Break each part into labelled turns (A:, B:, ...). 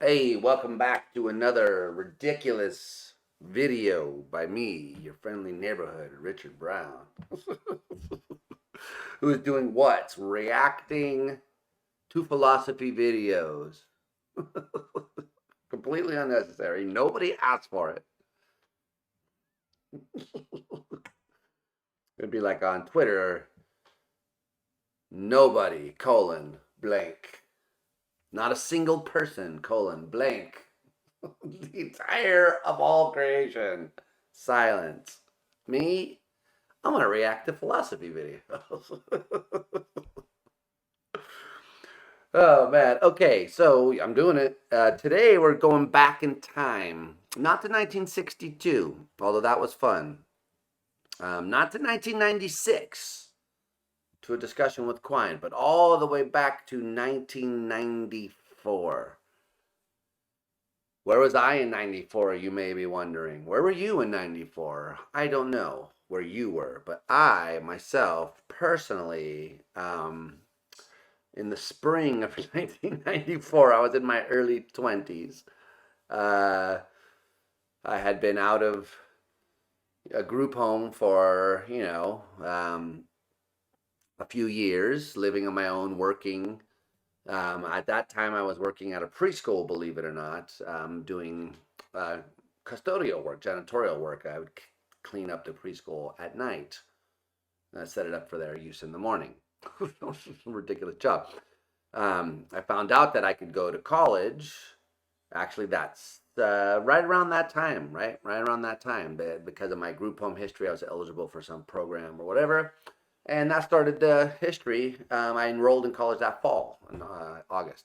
A: Hey, welcome back to another ridiculous video by me, your friendly neighborhood, Richard Brown. Who is doing what? Reacting to philosophy videos. Completely unnecessary. Nobody asked for it. It'd be like on Twitter, nobody, blank. Not a single person, blank. The entire of all creation. Silence. Me? I'm gonna react to philosophy videos. Oh man. Okay, so I'm doing it. Today we're going back in time, not to 1962, although that was fun. Not to 1996, to a discussion with Quine, but all the way back to 1994. Where was I in 94, you may be wondering? Where were you in 94? I don't know where you were, but I, myself, personally, in the spring of 1994, I was in my early 20s. Uh, I had been out of a group home for, a few years, living on my own, working. At that time, I was working at a preschool, believe it or not, doing custodial work, janitorial work. I would clean up the preschool at night, set it up for their use in the morning. Ridiculous job. I found out that I could go to college. Actually, that's right around that time, right around that time. Because of my group home history, I was eligible for some program or whatever, and that started the history. I enrolled in college that fall in August.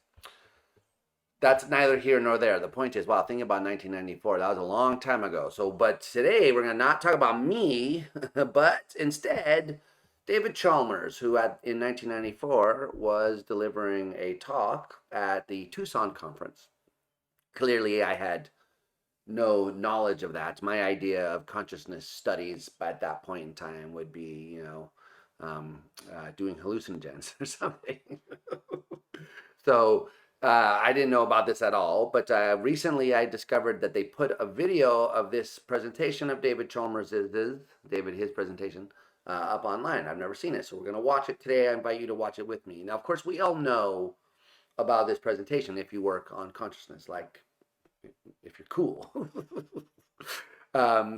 A: That's neither here nor there. The point is, wow, thinking about 1994, that was a long time ago. So, but today we're going to not talk about me, but instead David Chalmers, who in 1994 was delivering a talk at the Tucson conference. Clearly, I had no knowledge of that. My idea of consciousness studies at that point in time would be, doing hallucinogens or something. So I didn't know about this at all, but recently I discovered that they put a video of this presentation of David Chalmers' his presentation up online. I've never seen it, so we're going to watch it today. I invite you to watch it with me. Now, of course, we all know about this presentation if you work on consciousness, like if you're cool.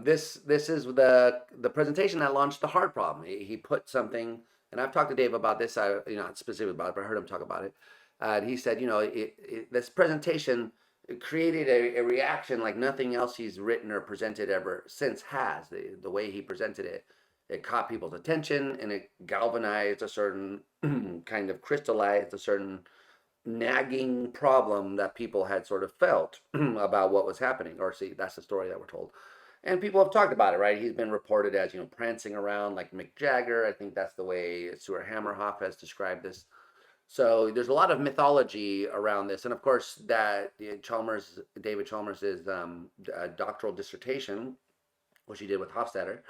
A: This is the presentation that launched the hard problem. He put something, and I've talked to Dave about this. Not specifically about it, but I heard him talk about it. And he said, this presentation created a reaction like nothing else he's written or presented ever since has. The way he presented it, it caught people's attention and it galvanized a certain kind of crystallized a certain nagging problem that people had sort of felt about what was happening. Or see, that's the story that we're told. And people have talked about it, right? He's been reported as, prancing around like Mick Jagger. I think that's the way Stuart Hammerhoff has described this. So there's a lot of mythology around this, and of course that David Chalmers' doctoral dissertation, which he did with Hofstadter,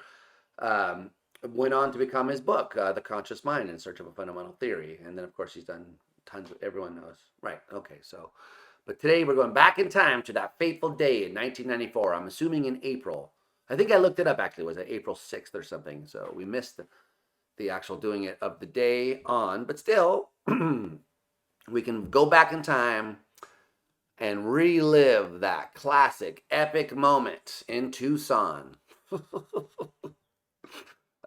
A: um, went on to become his book, The Conscious Mind in Search of a Fundamental Theory. And then of course he's done tons of, everyone knows. Right, okay, so, but today we're going back in time to that fateful day in 1994, I'm assuming in April. I think I looked it up actually, was it April 6th or something, so we missed the actual doing it of the day on, but still, we can go back in time and relive that classic epic moment in Tucson.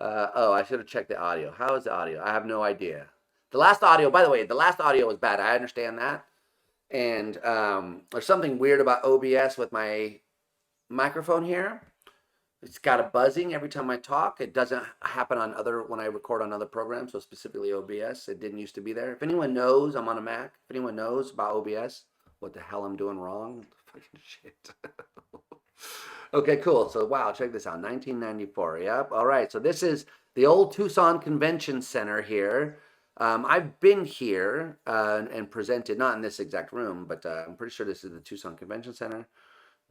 A: Oh, I should have checked the audio. How is the audio? I have no idea. The last audio, by the way, the last audio was bad. I understand that. And there's something weird about OBS with my microphone here. It's got a buzzing every time I talk. It doesn't happen on when I record on other programs, so specifically OBS. It didn't used to be there. If anyone knows, I'm on a Mac. If anyone knows about OBS, what the hell I'm doing wrong, fucking shit. Okay, cool. So wow, check this out. 1994. Yep. All right. So this is the old Tucson Convention Center here. I've been here and presented, not in this exact room, but I'm pretty sure this is the Tucson Convention Center,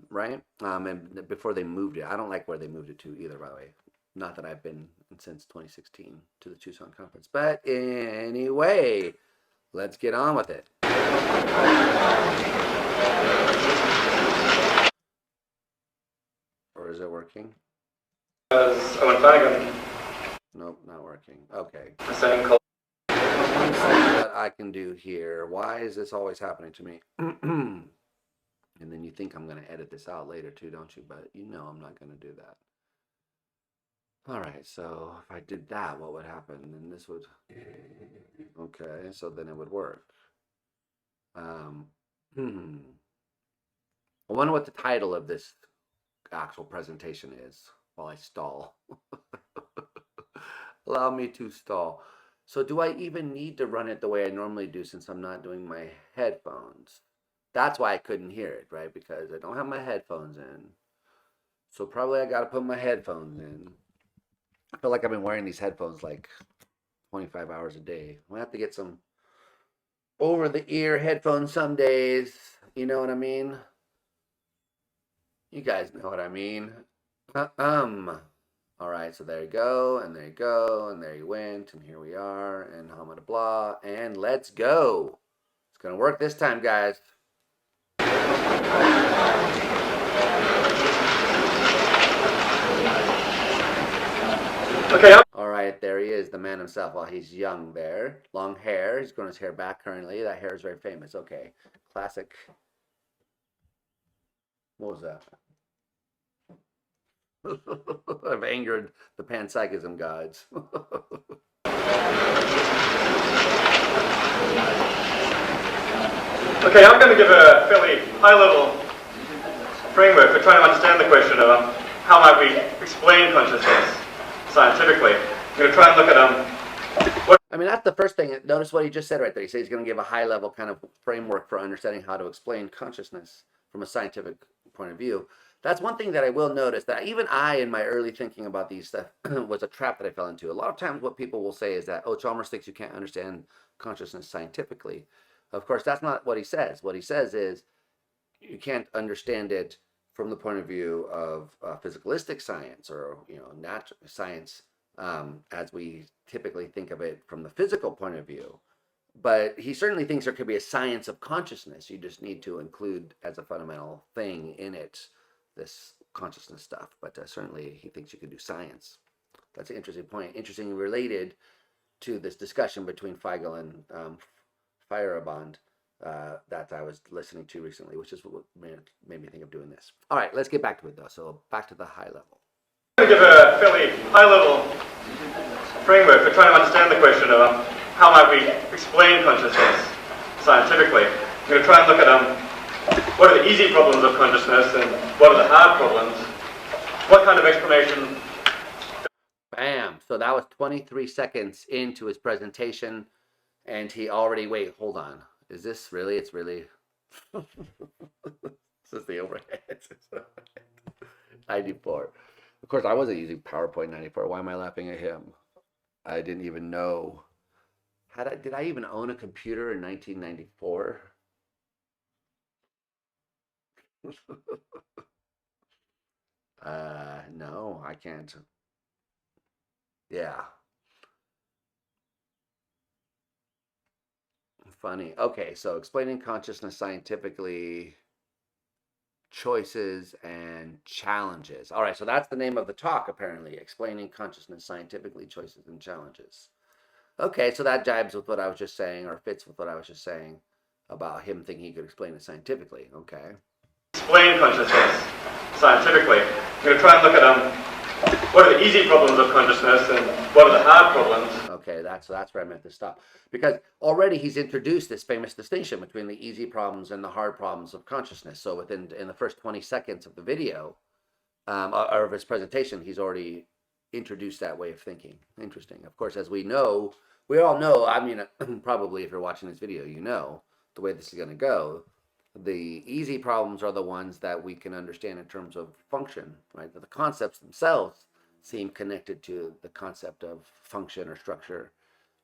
A: right? And before they moved it, I don't like where they moved it to either, by the way. Not that I've been since 2016 to the Tucson conference, but anyway, let's get on with it. is it working? Nope, not working. Okay. What I can do here. Why is this always happening to me? And then you think I'm going to edit this out later too, don't you? But you know I'm not going to do that. All right, so if I did that, what would happen? Then this would, okay, so then it would work. I wonder what the title of this actual presentation is while I stall. Allow me to stall. So do I even need to run it the way I normally do since I'm not doing my headphones? That's why I couldn't hear it, right? Because I don't have my headphones in. So probably I got to put my headphones in. I feel like I've been wearing these headphones like 25 hours a day. I'm gonna have to get some over the ear headphones some days. You know what I mean? You guys know what I mean. All right, so there you go, and there you go, and there you went, and here we are, and blah, blah, blah, and let's go. It's gonna work this time, guys. Okay. All right, there he is, the man himself. Well, he's young there, long hair. He's growing his hair back currently. That hair is very famous. Okay, classic. What was that? I've angered the panpsychism gods.
B: Okay, I'm going to give a fairly high-level framework for trying to understand the question of how might we explain consciousness scientifically. I'm going to try and look at what...
A: I mean, that's the first thing. Notice what he just said right there. He said he's going to give a high-level kind of framework for understanding how to explain consciousness from a scientific point of view. That's one thing that I will notice, that even I, in my early thinking about these stuff, was a trap that I fell into. A lot of times what people will say is that, oh, Chalmers thinks you can't understand consciousness scientifically. Of course, that's not what he says. What he says is you can't understand it from the point of view of physicalistic science or, natural science as we typically think of it from the physical point of view. But he certainly thinks there could be a science of consciousness. You just need to include as a fundamental thing in it this consciousness stuff. But certainly he thinks you could do science. That's an interesting point. Interesting related to this discussion between Feigl and Feyerabend that I was listening to recently, which is what made me think of doing this. All right, let's get back to it though. So back to the high level.
B: I'm going to give a fairly high-level framework for trying to understand the question of how might we explain consciousness scientifically. I'm going to try and look at what are the easy problems of consciousness and what are the hard problems. What kind of explanation?
A: Bam. So that was 23 seconds into his presentation, and he already, wait, hold on. Is this really? It's really. This is the overhead. 94. Of course, I wasn't using PowerPoint 94. Why am I laughing at him? I didn't even know. Did I even own a computer in 1994? No, I can't. Yeah. Funny. Okay, so explaining consciousness scientifically, choices and challenges. All right, so that's the name of the talk, apparently. Explaining consciousness scientifically, choices and challenges. Okay, so that jibes with what I was just saying, or fits with what I was just saying about him thinking he could explain it scientifically. Okay.
B: Explain consciousness scientifically. I'm going to try and look at what are the easy problems of consciousness and what are the hard problems.
A: Okay, that's where I meant to stop. Because already he's introduced this famous distinction between the easy problems and the hard problems of consciousness. So in the first 20 seconds of the video, or of his presentation, he's already introduced that way of thinking. Interesting. Of course, as we all know, I mean, probably if you're watching this video, you know the way this is going to go. The easy problems are the ones that we can understand in terms of function, right? The concepts themselves seem connected to the concept of function or structure,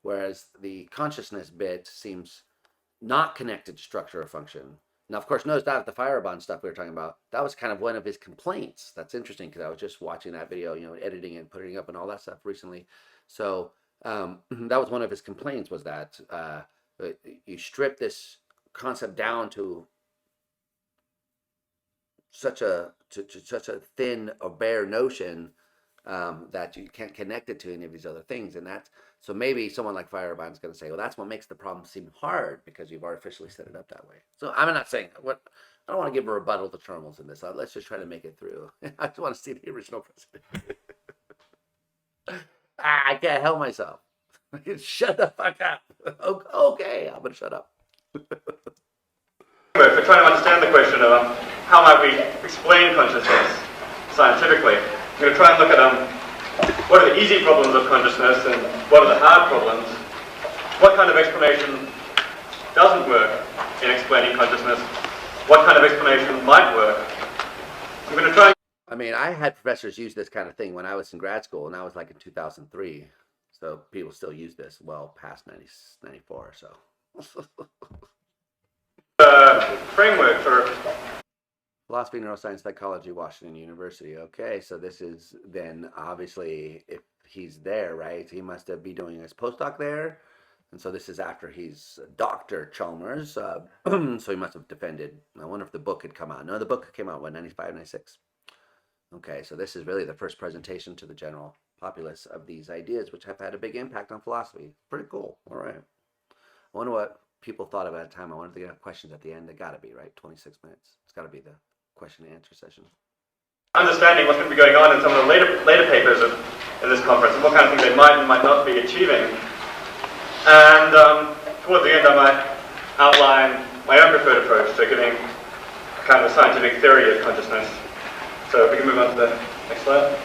A: whereas the consciousness bit seems not connected to structure or function. Now, of course, notice that the Feyerabend stuff we were talking about, that was kind of one of his complaints. That's interesting because I was just watching that video, editing and putting it up and all that stuff recently. So that was one of his complaints, was that you strip this concept down to such a such a thin or bare notion that you can't connect it to any of these other things, and that's so maybe someone like Feyerabend's going to say, well, that's what makes the problem seem hard because you've artificially set it up that way. So I'm not saying what. I don't want to give a rebuttal to Chalmers in this. Let's just try to make it through. I just want to see the original president. I can't help myself. Shut the fuck up. Okay, I'm gonna shut up.
B: For trying to understand the question of how might we explain consciousness scientifically, I'm going to try and look at what are the easy problems of consciousness and what are the hard problems. What kind of explanation doesn't work in explaining consciousness? What kind of explanation might work? I'm going to try.
A: I mean, I had professors use this kind of thing when I was in grad school, and that was like in 2003. So people still use this well past 94. So
B: Framework for
A: philosophy, neuroscience, psychology, Washington University. Okay, so this is then obviously if he's there, right? He must be doing his postdoc there. And so this is after he's Dr. Chalmers. So he must have defended. I wonder if the book had come out. No, the book came out, what, 95, 96? Okay, so this is really the first presentation to the general populace of these ideas, which have had a big impact on philosophy. Pretty cool. All right. I wonder what people thought about at the time. I wonder if they have questions at the end. They got to be, right? 26 minutes. It's got to be the question and answer session.
B: Understanding what's going to be going on in some of the later papers in this conference and what kind of things they might and might not be achieving. And towards the end, I might outline my own preferred approach to giving a kind of a scientific theory of consciousness. So if we can move on to the next slide.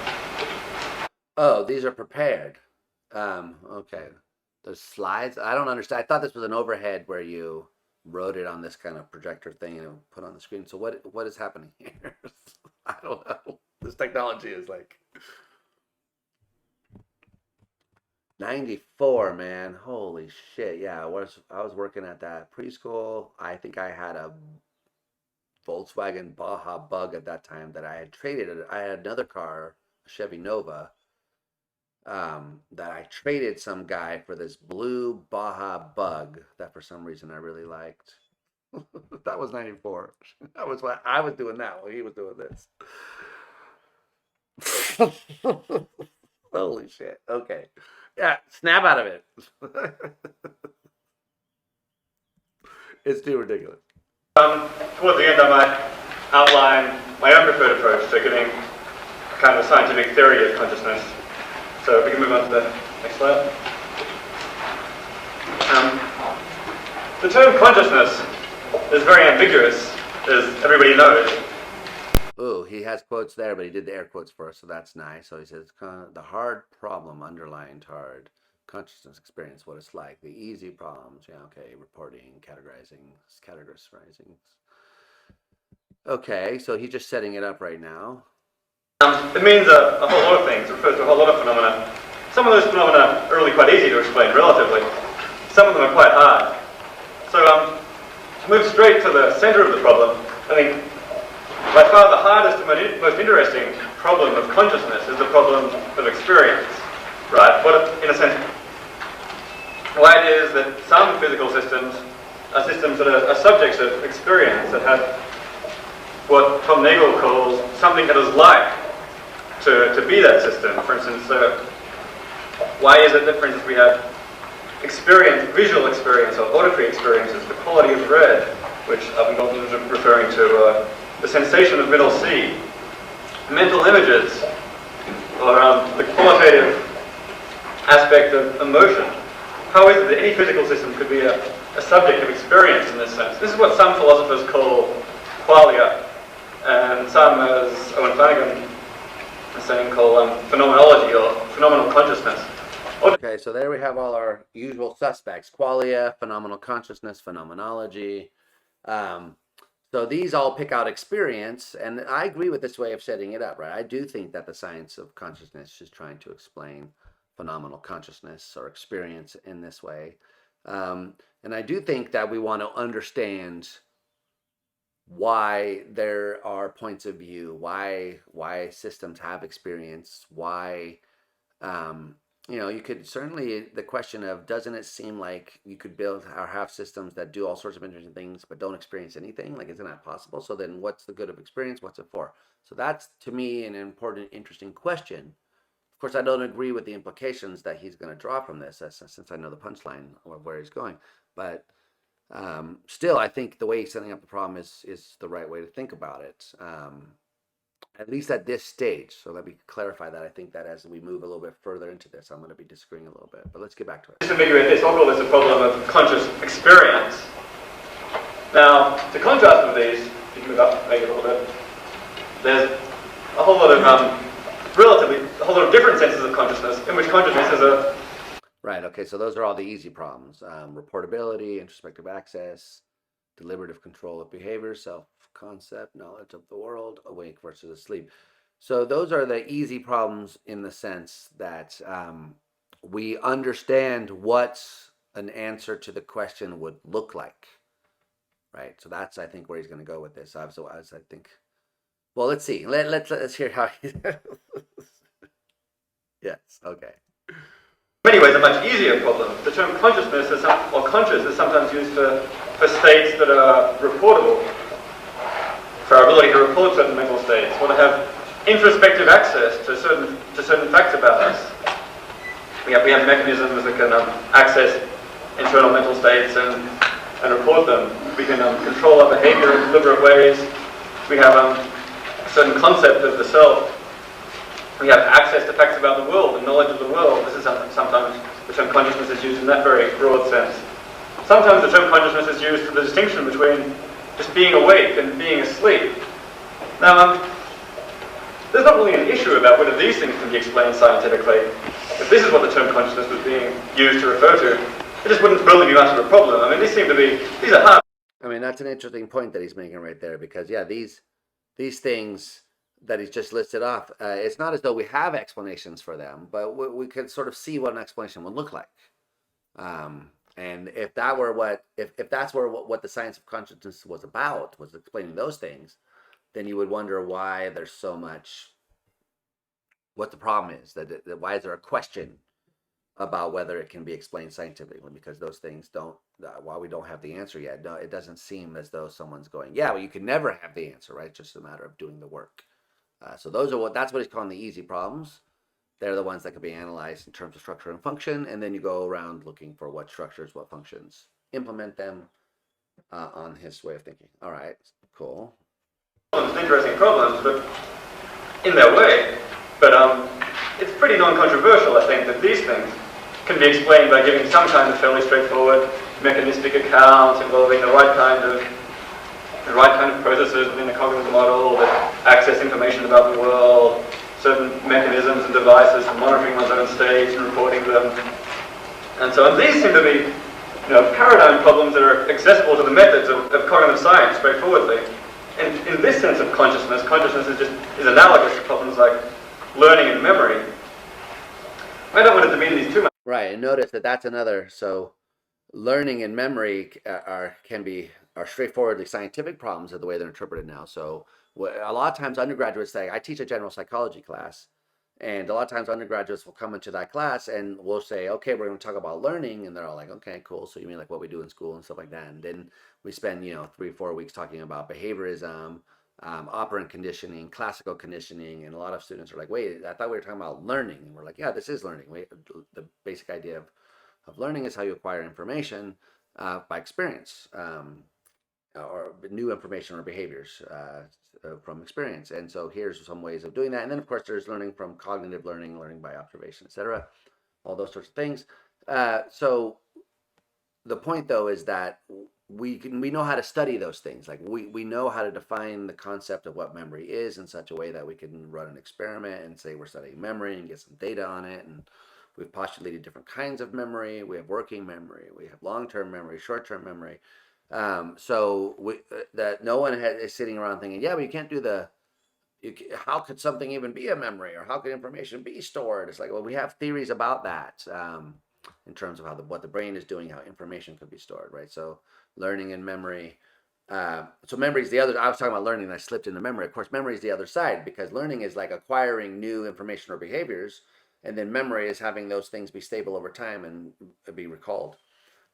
A: Oh, these are prepared. Okay. There's slides. I don't understand. I thought this was an overhead where you wrote it on this kind of projector thing and put on the screen. So what is happening here? I don't know. This technology is like 94, man. Holy shit. Yeah, I was working at that preschool. I think I had a Volkswagen Baja Bug at that time that I had traded. I had another car, a Chevy Nova, that I traded some guy for this blue Baja Bug that for some reason I really liked. That was 94. That was what I was doing that while he was doing this. Holy shit. Okay. Yeah, snap out of it. It's too ridiculous.
B: Towards the end, I might outline my own preferred approach to giving a kind of a scientific theory of consciousness. So if we can move on to the next slide. The term consciousness is very ambiguous, as everybody knows.
A: Ooh, he has quotes there, but he did the air quotes first, so that's nice. So he says, the hard problem underlined hard. Consciousness experience, what it's like. The easy problems, yeah, okay, reporting, categorizing. Okay, so he's just setting it up right now.
B: It means a whole lot of things. It refers to a whole lot of phenomena. Some of those phenomena are really quite easy to explain relatively. Some of them are quite hard. So to move straight to the center of the problem, I think by far the hardest and most interesting problem of consciousness is the problem of experience, right? What, in a sense, why it is that some physical systems are systems that are subjects of experience, that have what Tom Nagel calls something that is like to be that system. For instance, why is it that, for instance, we have experience, visual experience or auditory experiences, the quality of red, which I've been referring to, the sensation of middle C, mental images, or the qualitative aspect of emotion. How is it that any physical system could be a subject of experience in this sense? This is what some philosophers call qualia, and some, as Owen Flanagan is saying, call phenomenology or phenomenal consciousness.
A: Okay, so there we have all our usual suspects: qualia, phenomenal consciousness, phenomenology. So these all pick out experience, and I agree with this way of setting it up, right? I do think that the science of consciousness is trying to explain phenomenal consciousness or experience in this way. And I do think that we want to understand why there are points of view, why systems have experience, why you could certainly, the question of, doesn't it seem like you could build or have systems that do all sorts of interesting things but don't experience anything? Like, isn't that possible? So then what's the good of experience? What's it for? So that's, to me, an important, interesting question. Of course, I don't agree with the implications that he's going to draw from this, since I know the punchline of where he's going. But still, I think the way he's setting up the problem is the right way to think about it. At least at this stage. So let me clarify that. I think that as we move a little bit further into this, I'm going to be disagreeing a little bit. But let's get back to it.
B: Just ambiguate this, I'll call this a problem of conscious experience. Now, to contrast with these, you can move up, make it a little bit. There's a whole lot of a whole lot of different senses of consciousness, in which consciousness is a...
A: Right, okay, so those are all the easy problems. Reportability, introspective access, deliberative control of behavior, self-concept, knowledge of the world, awake versus asleep. So those are the easy problems in the sense that we understand what an answer to the question would look like, right? So that's, I think, where he's going to go with this. So as I think, well, let's see. Let's hear how he... Yes, okay.
B: In many ways, a much easier problem. The term consciousness or conscious is sometimes used for states that are reportable, for our ability to report certain mental states, or to have introspective access to certain facts about us. We have mechanisms that can access internal mental states and report them. We can control our behavior in deliberate ways. We have a certain concept of the self. We have access to facts about the world and knowledge of the world. This is sometimes the term consciousness is used in that very broad sense. Sometimes the term consciousness is used for the distinction between just being awake and being asleep. Now, there's not really an issue about whether these things can be explained scientifically. If this is what the term consciousness was being used to refer to, it just wouldn't really be much of a problem. I mean, these are hard.
A: I mean, that's an interesting point that he's making right there, because yeah, these things that he's just listed off, it's not as though we have explanations for them, but we could sort of see what an explanation would look like. And if that were if that's what the science of consciousness was about, was explaining those things, then you would wonder why there's so much, what the problem is, that why is there a question about whether it can be explained scientifically, because those things don't, while we don't have the answer yet, no, it doesn't seem as though someone's going, yeah, well, you can never have the answer, right? It's just a matter of doing the work. So that's what he's calling the easy problems. They're the ones that can be analyzed in terms of structure and function, and then you go around looking for what structures, what functions, implement them on his way of thinking. All right, cool.
B: Interesting problems, but in their way. But it's pretty non-controversial, I think, that these things can be explained by giving some kind of fairly straightforward mechanistic account involving the right kind of processes within the cognitive model that access information about the world, certain mechanisms and devices for monitoring one's own states and reporting them. And so these seem to be paradigm problems that are accessible to the methods of cognitive science straightforwardly. And in this sense of consciousness is analogous to problems like learning and memory. I don't want to demean these too much.
A: Right, and notice that that's another, so learning and memory are straightforwardly scientific problems of the way they're interpreted now. So a lot of times undergraduates say, I teach a general psychology class, and a lot of times undergraduates will come into that class and we'll say, okay, we're going to talk about learning, and they're all like, okay, cool. So you mean like what we do in school and stuff like that? And then we spend 3 or 4 weeks talking about behaviorism, operant conditioning, classical conditioning, and a lot of students are like, wait, I thought we were talking about learning. And we're like, yeah, this is learning. The basic idea of learning is how you acquire information by experience, or new information or behaviors from experience. And so here's some ways of doing that. And then of course there's learning from cognitive learning by observation, etc., all those sorts of things. So the point though is that we know how to study those things. Like we know how to define the concept of what memory is in such a way that we can run an experiment and say we're studying memory and get some data on it. And we've postulated different kinds of memory. We have working memory, we have long-term memory, short-term memory. So that no one is sitting around thinking, yeah, but you can't do how could something even be a memory, or how could information be stored? It's like, well, we have theories about that in terms of what the brain is doing, how information could be stored, right? So learning and memory. So memory is the other. I was talking about learning and I slipped into memory. Of course, memory is the other side, because learning is like acquiring new information or behaviors. And then memory is having those things be stable over time and be recalled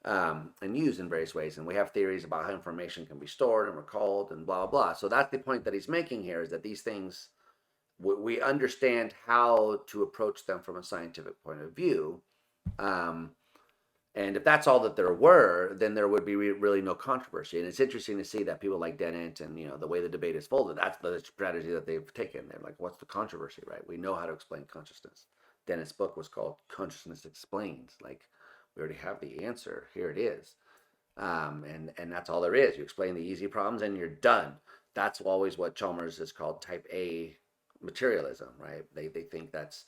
A: and used in various ways. And we have theories about how information can be stored and recalled and blah, blah, blah. So that's the point that he's making here, is that these things, we understand how to approach them from a scientific point of view. And if that's all that there were, then there would be really no controversy. And it's interesting to see that people like Dennett and, the way the debate is folded, that's the strategy that they've taken. They're like, what's the controversy, right? We know how to explain consciousness. Dennett's book was called Consciousness Explained. Like, we already have the answer. Here it is. And that's all there is. You explain the easy problems and you're done. That's always what Chalmers is called type A materialism, right? They think that's,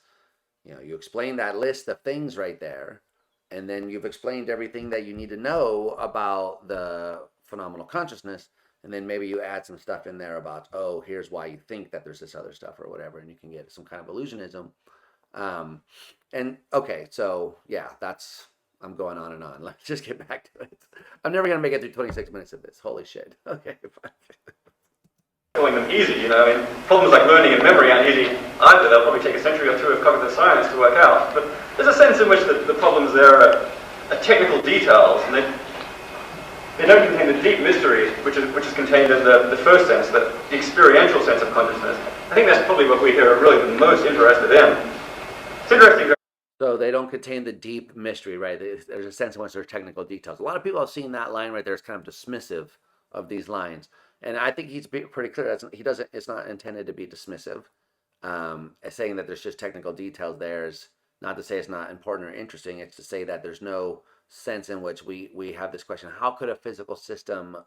A: you explain that list of things right there, and then you've explained everything that you need to know about the phenomenal consciousness, and then maybe you add some stuff in there about, oh, here's why you think that there's this other stuff or whatever, and you can get some kind of illusionism. And okay, so yeah, I'm going on and on. Let's just get back to it. I'm never going to make it through 26 minutes of this. Holy shit. Okay, fine.
B: Calling them easy, problems like learning and memory aren't easy either. They'll probably take a century or two of cognitive science to work out. But there's a sense in which the problems there are technical details, and they don't contain the deep mystery which is contained in the first sense, the experiential sense of consciousness. I think that's probably what we here are really the most interested in. It's interesting.
A: So they don't contain the deep mystery, right? There's a sense in which there's technical details. A lot of people have seen that line right there as kind of dismissive of these lines. And I think he's pretty clear. It's not intended to be dismissive. Saying that there's just technical details there is not to say it's not important or interesting. It's to say that there's no sense in which we have this question: how could a physical system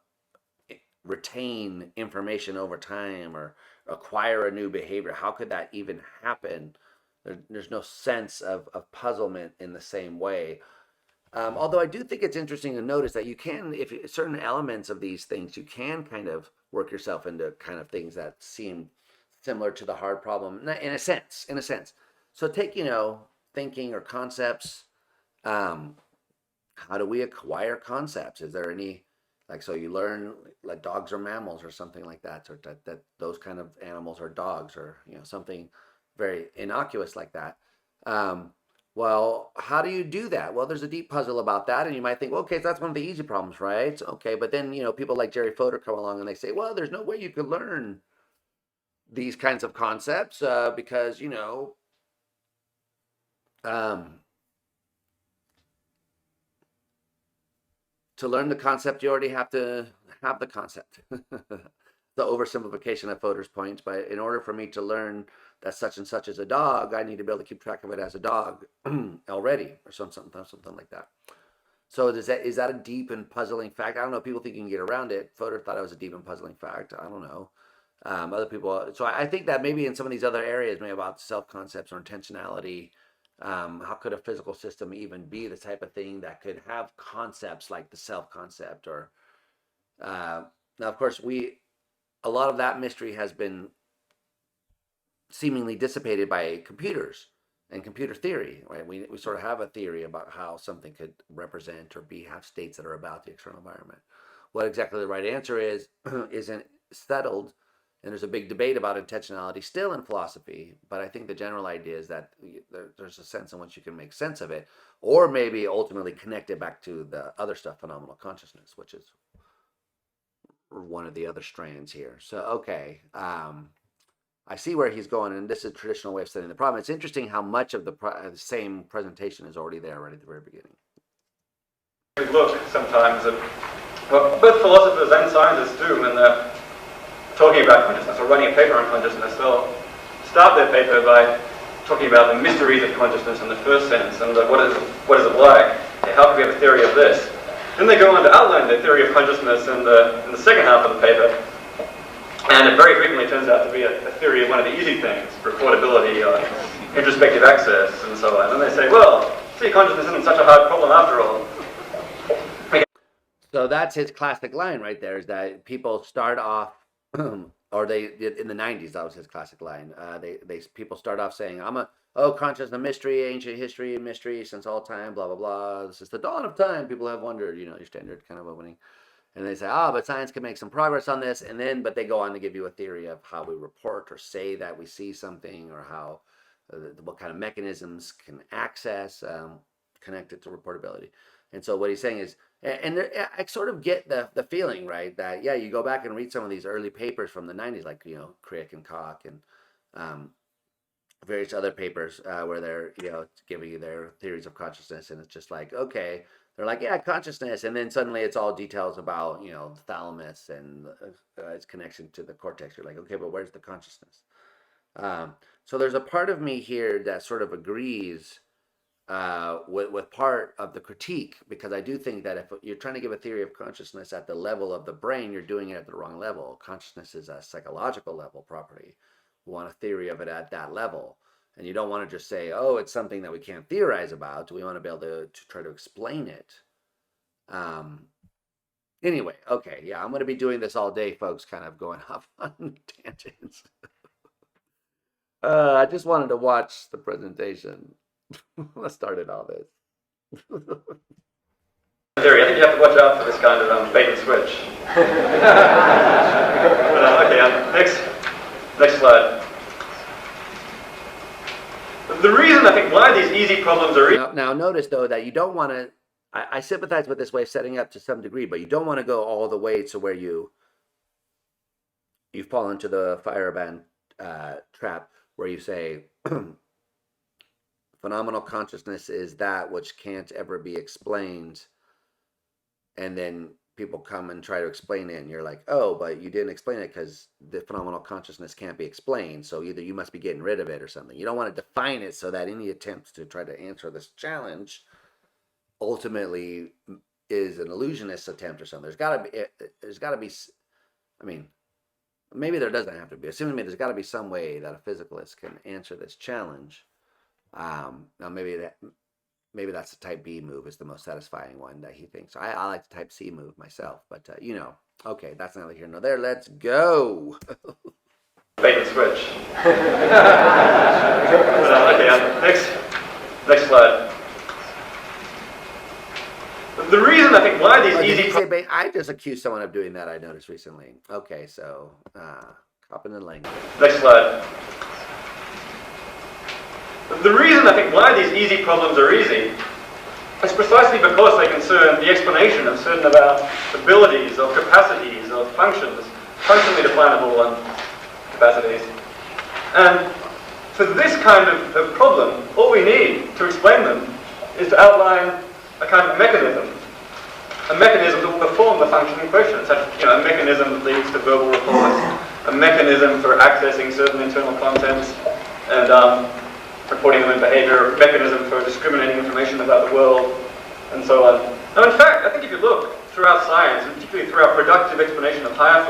A: retain information over time or acquire a new behavior? How could that even happen? There's no sense of puzzlement in the same way. Although I do think it's interesting to notice that you can, if certain elements of these things, you can kind of work yourself into kind of things that seem similar to the hard problem in a sense. So take, thinking or concepts. How do we acquire concepts? Is there any, so you learn like dogs are mammals or something like that, or that those kind of animals are dogs, or, something very innocuous like that. Well, how do you do that? Well, there's a deep puzzle about that, and you might think, well, okay, so that's one of the easy problems, right? Okay, but then, people like Jerry Fodor come along and they say, well, there's no way you could learn these kinds of concepts because, to learn the concept, you already have to have the concept. The oversimplification of Fodor's point, but in order for me to learn that such and such is a dog, I need to be able to keep track of it as a dog already, or something like that. So is that a deep and puzzling fact? I don't know. People think you can get around it. Fodor thought it was a deep and puzzling fact. I don't know. Other people. So I think that maybe in some of these other areas, maybe about self-concepts or intentionality, how could a physical system even be the type of thing that could have concepts like the self-concept? Or now, of course, a lot of that mystery has been seemingly dissipated by computers and computer theory, right? We sort of have a theory about how something could represent or have states that are about the external environment. What exactly the right answer is isn't settled, and there's a big debate about intentionality still in philosophy, but I think the general idea is that there's a sense in which you can make sense of it, or maybe ultimately connect it back to the other stuff, phenomenal consciousness, which is one of the other strands here. So, okay. I see where he's going, and this is a traditional way of studying the problem. It's interesting how much of the same presentation is already there right at the very beginning.
B: We look sometimes at what both philosophers and scientists do when they're talking about consciousness or writing a paper on consciousness. They'll start their paper by talking about the mysteries of consciousness in the first sense, and what is it like? How can we have a theory of this? Then they go on to outline their theory of consciousness in the second half of the paper. And it very frequently turns out to be a theory of one of the easy things, reportability, introspective access, and so on. And they say, well, see, consciousness isn't such a hard problem after all.
A: So that's his classic line right there, is that people start off, or they, in the 90s, that was his classic line. People start off saying, consciousness, a mystery, ancient history, mystery since all time, blah, blah, blah. This is the dawn of time. People have wondered, your standard kind of opening. And they say, but science can make some progress on this. And then, but they go on to give you a theory of how we report or say that we see something, or how what kind of mechanisms can access, connected to reportability. And so what he's saying is, and there, I sort of get the feeling, right, that yeah, you go back and read some of these early papers from the 90s, like Crick and Koch and various other papers where they're giving you their theories of consciousness, and it's just like, okay, they're like, yeah, consciousness, and then suddenly it's all details about the thalamus and its connection to the cortex. You're like, okay, but where's the consciousness? So there's a part of me here that sort of agrees with part of the critique, because I do think that if you're trying to give a theory of consciousness at the level of the brain, you're doing it at the wrong level. Consciousness is a psychological level property. We want a theory of it at that level. And you don't want to just say, oh, it's something that we can't theorize about. We want to be able to try to explain it. Anyway, okay, yeah, I'm going to be doing this all day, folks, kind of going off on tangents. I just wanted to watch the presentation. Let's start it all this.
B: Theory, I think you have to watch out for this kind of bait and switch. Next slide. The reason I think why these easy problems are
A: now notice though that you don't want to. I sympathize with this way of setting up to some degree, but you don't want to go all the way to where you fall into the firebrand trap, where you say phenomenal consciousness is that which can't ever be explained, and then people come and try to explain it, and you're like, oh, but you didn't explain it because the phenomenal consciousness can't be explained, so either you must be getting rid of it or something. You don't want to define it so that any attempts to try to answer this challenge ultimately is an illusionist attempt or something. There's got to be, I mean, maybe there doesn't have to be. Assuming there's got to be some way that a physicalist can answer this challenge. Now maybe that's the type B move is the most satisfying one that he thinks. I like the type C move myself, but okay, that's neither here nor there. Let's go.
B: Bait and switch. Next slide. The reason I think why these easy.
A: I just accused someone of doing that. I noticed recently. Okay, so copying the language.
B: Next slide. The reason I think why these easy problems are easy is precisely because they concern the explanation of certain of our abilities or capacities or functions, functionally definable capacities. And for this kind of problem, all we need to explain them is to outline a kind of mechanism that will perform the function in question, such a mechanism that leads to verbal reports, a mechanism for accessing certain internal contents and reporting them in behavior, a mechanism for discriminating information about the world, and so on. Now, in fact, I think if you look throughout science, and particularly throughout productive explanation of higher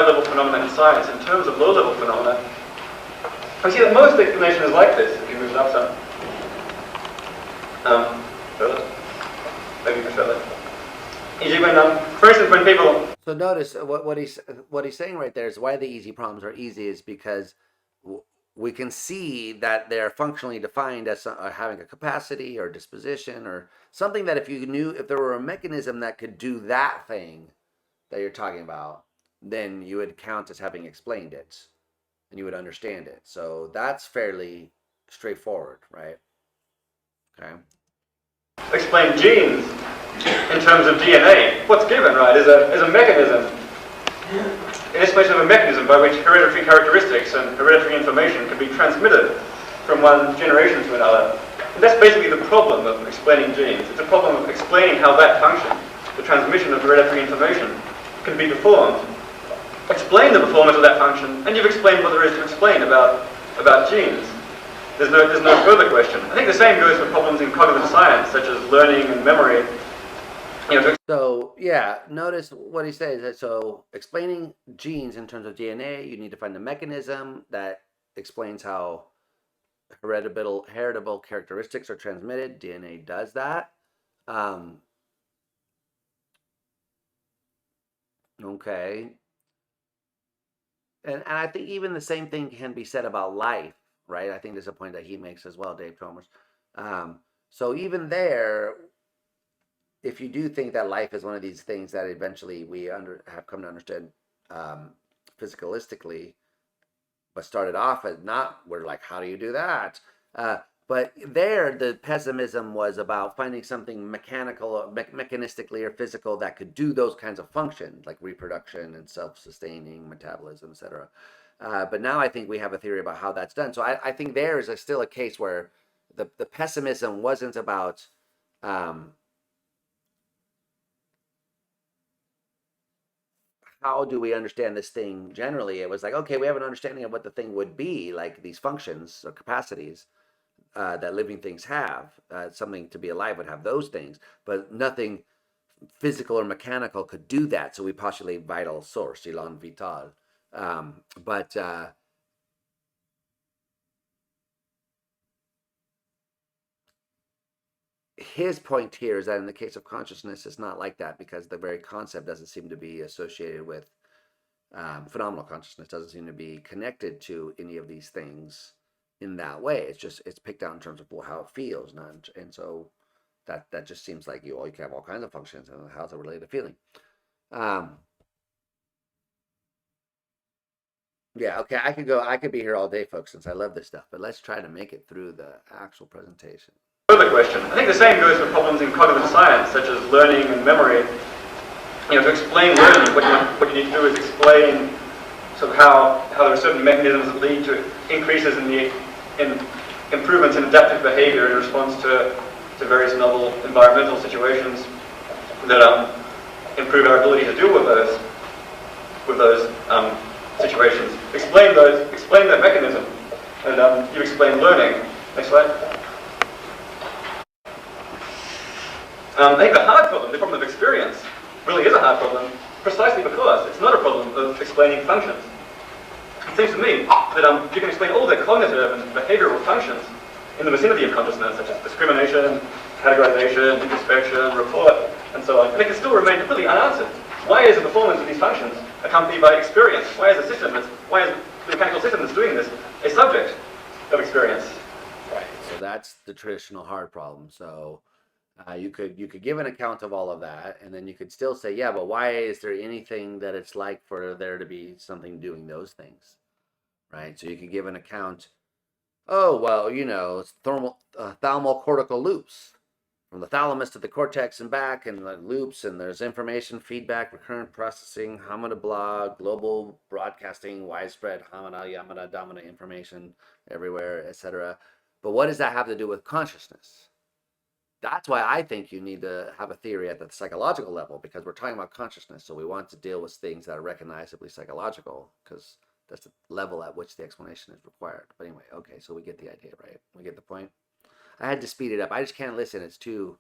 B: level phenomena in science in terms of low level phenomena, we see that most explanation is like this. If you move it up some. Further? Maybe further. Easy when, for instance, when people.
A: So notice what he's saying right there is why the easy problems are easy is because we can see that they're functionally defined as having a capacity or disposition or something that if there were a mechanism that could do that thing that you're talking about, then you would count as having explained it and you would understand it. So that's fairly straightforward, right? Okay.
B: Explain genes in terms of DNA. What's given, right, is a mechanism. An explanation of a mechanism by which hereditary characteristics and hereditary information can be transmitted from one generation to another. And that's basically the problem of explaining genes. It's a problem of explaining how that function, the transmission of hereditary information, can be performed. Explain the performance of that function, and you've explained what there is to explain about genes. There's no further question. I think the same goes for problems in cognitive science, such as learning and memory.
A: So yeah, notice what he says. So explaining genes in terms of DNA, you need to find the mechanism that explains how heritable characteristics are transmitted. DNA does that. Okay. And I think even the same thing can be said about life, right? I think there's a point that he makes as well, Dave Chalmers. So even there, if you do think that life is one of these things that eventually we have come to understand physicalistically, but started off as not. We're like, how do you do that? But there, the pessimism was about finding something mechanical, mechanistically or physical that could do those kinds of functions, like reproduction and self-sustaining metabolism, etc. But now I think we have a theory about how that's done. So I think there is still a case where the pessimism wasn't about how do we understand this thing generally. It was like, okay, we have an understanding of what the thing would be, like these functions or capacities that living things have. Something to be alive would have those things, but nothing physical or mechanical could do that. So we postulate vital source, elan vital. But his point here is that in the case of consciousness, it's not like that because the very concept doesn't seem to be associated with phenomenal consciousness, doesn't seem to be connected to any of these things in that way. It's picked out in terms of how it feels, not, and so that just seems like you can have all kinds of functions and how's it related to feeling. Yeah, okay, I could be here all day, folks, since I love this stuff, but let's try to make it through the actual presentation.
B: Further question. I think the same goes for problems in cognitive science, such as learning and memory. To explain learning, what you need to do is explain sort of how there are certain mechanisms that lead to increases in improvements in adaptive behavior in response to various novel environmental situations that improve our ability to deal with those situations. Explain that mechanism, and you explain learning. Next slide. I think the hard problem, the problem of experience, really is a hard problem, precisely because it's not a problem of explaining functions. It seems to me that you can explain all the cognitive and behavioral functions in the vicinity of consciousness, such as discrimination, categorization, introspection, report, and so on, and it can still remain completely unanswered. Why is the performance of these functions accompanied by experience? Why is the mechanical system that's doing this a subject of experience?
A: Right. So that's the traditional hard problem. So you could give an account of all of that, and then you could still say, yeah, but why is there anything that it's like for there to be something doing those things, right? So you could give an account. Oh well, it's thalamocortical loops from the thalamus to the cortex and back, and the loops, and there's information feedback, recurrent processing, hamada blah, global broadcasting, widespread hamada yamada damana information everywhere, etc. But what does that have to do with consciousness? That's why I think you need to have a theory at the psychological level, because we're talking about consciousness. So we want to deal with things that are recognizably psychological, because that's the level at which the explanation is required. But anyway, okay, so we get the idea, right? We get the point. I had to speed it up. I just can't listen. It's too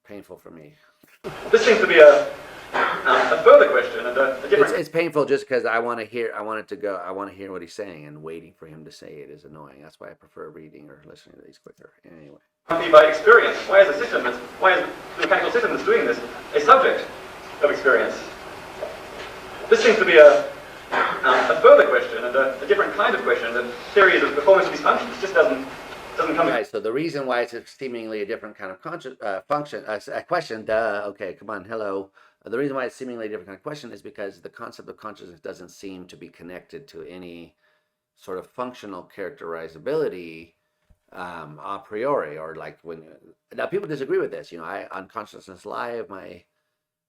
A: painful for me.
B: This seems to be a further question and a different.
A: It's painful just because I want to hear what he's saying, and waiting for him to say it is annoying. That's why I prefer reading or listening to these quicker. Anyway.
B: By experience. Why is the mechanical system that's doing this a subject of experience? This seems to be a further question and a different kind of question. The theories of performance of these functions just doesn't come.
A: Right. So the reason why it's seemingly a different kind of question. Duh. Okay. Come on. Hello. The reason why it's seemingly a different kind of question is because the concept of consciousness doesn't seem to be connected to any sort of functional characterizability a priori, or like when now people disagree with this. On Consciousness Live, my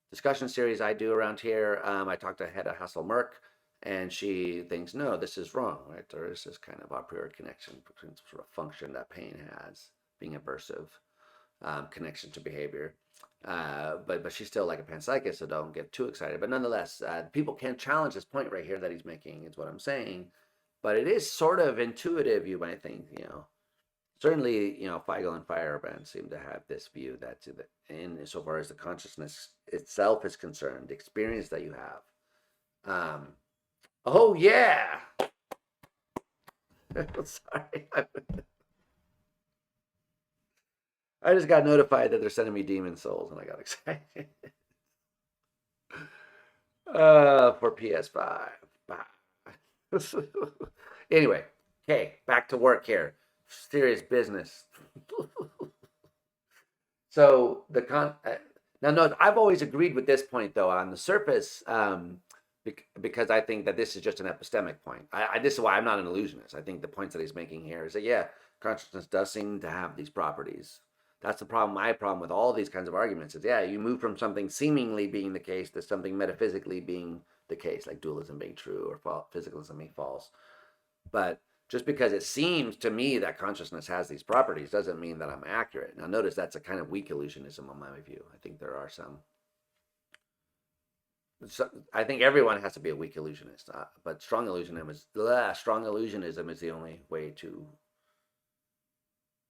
A: discussion series I do around here, I talked to Hedda Hasselmerk, and she thinks, no, this is wrong, right? There is this kind of a priori connection between some sort of function that pain has, being aversive, connection to behavior. But she's still like a panpsychist, so don't get too excited. But nonetheless, people can challenge this point right here that he's making, is what I'm saying. But it is sort of intuitive, you might think, Certainly, Feigl and Feyerabend seem to have this view that in so far as the consciousness itself is concerned, the experience that you have. Oh yeah. Sorry. I just got notified that they're sending me demon souls, and I got excited. For PS5. Anyway, okay, back to work here. Serious business. So now, no, I've always agreed with this point, though. On the surface, because I think that this is just an epistemic point. This is why I'm not an illusionist. I think the points that he's making here is that, yeah, consciousness does seem to have these properties. That's the problem. My problem with all these kinds of arguments is, yeah, you move from something seemingly being the case to something metaphysically being the case, like dualism being true or physicalism being false. But just because it seems to me that consciousness has these properties doesn't mean that I'm accurate. Now, notice that's a kind of weak illusionism on my view. I think there are some. So I think everyone has to be a weak illusionist, but strong illusionism is the only way to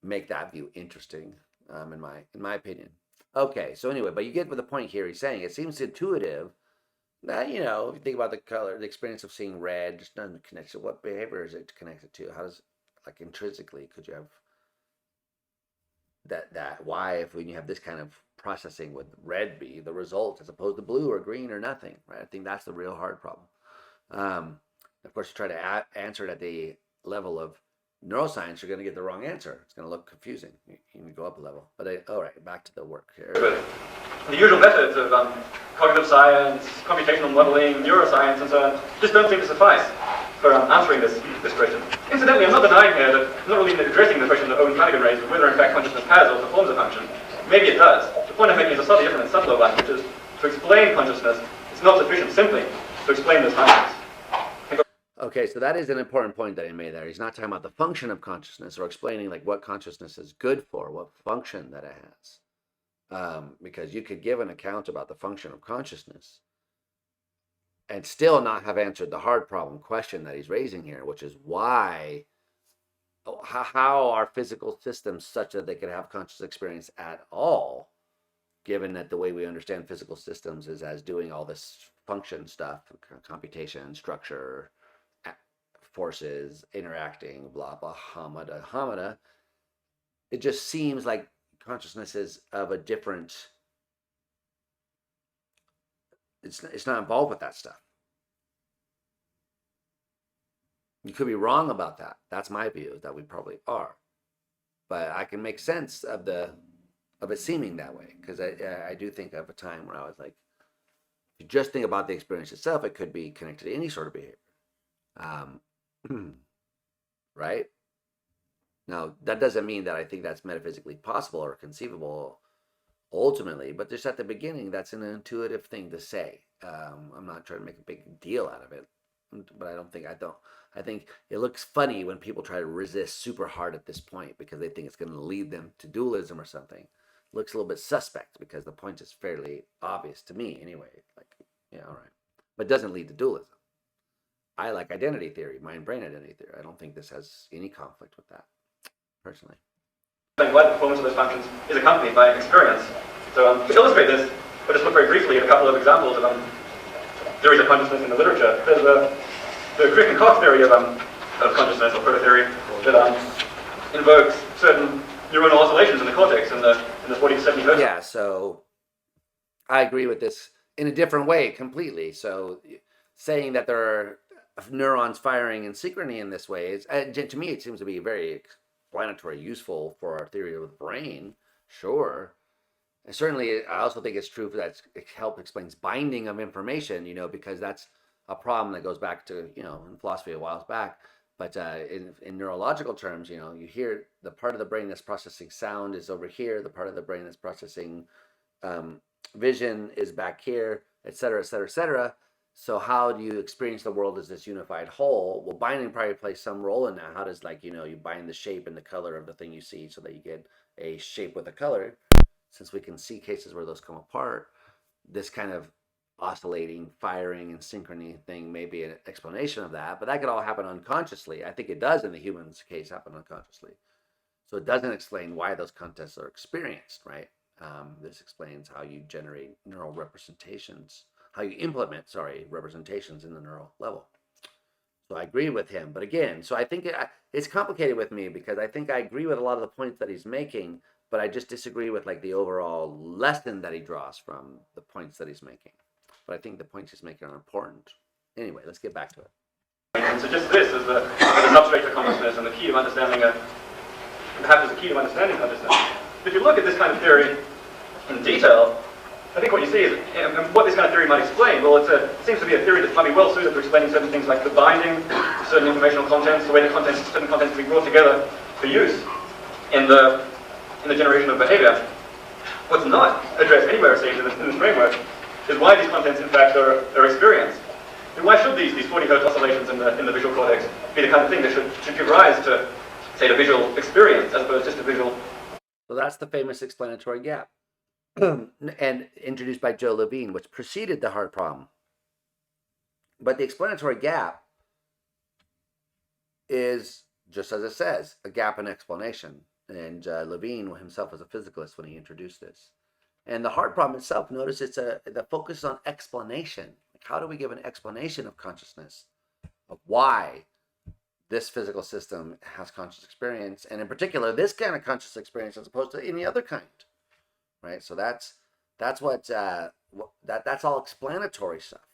A: make that view interesting, in my opinion. Okay, so anyway, but you get to the point here. He's saying it seems intuitive that, if you think about the color, the experience of seeing red just doesn't connect to what behavior is it connected to? How does, like, intrinsically, could you have that why, if when you have this kind of processing, would red be the result as opposed to blue or green or nothing, right? I think that's the real hard problem. Of course, you try to answer it at the level of neuroscience, you're going to get the wrong answer. It's going to look confusing. You need to go up a level. But all right, back to the work here.
B: But the usual methods of cognitive science, computational modeling, neuroscience, and so on just don't seem to suffice for answering this question. Incidentally, I'm not denying here that I'm not really addressing the question that Owen Flanagan raised, whether in fact consciousness has or performs a function. Maybe it does. The point I'm making is a slightly different and subtler one, which is to explain consciousness, it's not sufficient simply to explain those functions.
A: Okay, so that is an important point that he made there. He's not talking about the function of consciousness or explaining like what consciousness is good for, what function that it has. Because you could give an account about the function of consciousness and still not have answered the hard problem question that he's raising here, which is how are physical systems such that they could have conscious experience at all, given that the way we understand physical systems is as doing all this function stuff, computation, structure, forces, interacting, blah, blah, hamada. It just seems like consciousness is of a different, it's not involved with that stuff. You could be wrong about that. That's my view, that we probably are. But I can make sense of it seeming that way, because I do think of a time where I was like, if you just think about the experience itself, it could be connected to any sort of behavior. Right? Now, that doesn't mean that I think that's metaphysically possible or conceivable ultimately, but just at the beginning, that's an intuitive thing to say. I'm not trying to make a big deal out of it, but I think it looks funny when people try to resist super hard at this point because they think it's going to lead them to dualism or something. It looks a little bit suspect because the point is fairly obvious to me anyway. Like, yeah, all right. But it doesn't lead to dualism. I like identity theory, mind-brain identity theory. I don't think this has any conflict with that, personally.
B: Why the performance of those functions is accompanied by experience. So to illustrate this, we'll just look very briefly at a couple of examples of theories of consciousness in the literature. There's the Crick and Koch theory of consciousness, or proto-theory, that invokes certain neuronal oscillations in the cortex in the 40 to 70 hertz.
A: Yeah, so I agree with this in a different way completely. So saying that there are neurons firing in synchrony in this way is, to me, it seems to be very explanatory, useful for our theory of the brain, sure. And certainly, I also think it's true that it helps explains binding of information, because that's a problem that goes back to, in philosophy a while back. But in neurological terms, you hear the part of the brain that's processing sound is over here, the part of the brain that's processing vision is back here, et cetera, et cetera, et cetera. So how do you experience the world as this unified whole? Well, binding probably plays some role in that. How does, you bind the shape and the color of the thing you see so that you get a shape with a color? Since we can see cases where those come apart, this kind of oscillating, firing, and synchrony thing may be an explanation of that, but that could all happen unconsciously. I think it does in the human's case happen unconsciously. So it doesn't explain why those contests are experienced, right? This explains how you generate neural representations, how you implement, representations in the neural level. So I agree with him. But again, so I think it's complicated with me because I think I agree with a lot of the points that he's making, but I just disagree with the overall lesson that he draws from the points that he's making. But I think the points he's making are important. Anyway, let's get back to it.
B: And so just this as the substrate for consciousness and the key of understanding perhaps as a key of understanding consciousness. If you look at this kind of theory in detail, I think what you see is, and what this kind of theory might explain, well, it seems to be a theory that might be well suited to explaining certain things like the binding of certain informational contents, the way certain contents can be brought together for use in the generation of behavior. What's not addressed anywhere, it seems, in this framework is why these contents, in fact, are experienced. And why should these 40 Hz oscillations in the visual cortex be the kind of thing that should give rise to, say, the visual experience as opposed to just a visual?
A: So that's the famous explanatory gap. And introduced by Joe Levine, which preceded the hard problem. But the explanatory gap is, just as it says, a gap in explanation. And Levine himself was a physicalist when he introduced this. And the hard problem itself, notice it's the focus on explanation. Like, how do we give an explanation of consciousness, of why this physical system has conscious experience, and in particular, this kind of conscious experience as opposed to any other kind? Right, so that's what that's all explanatory stuff.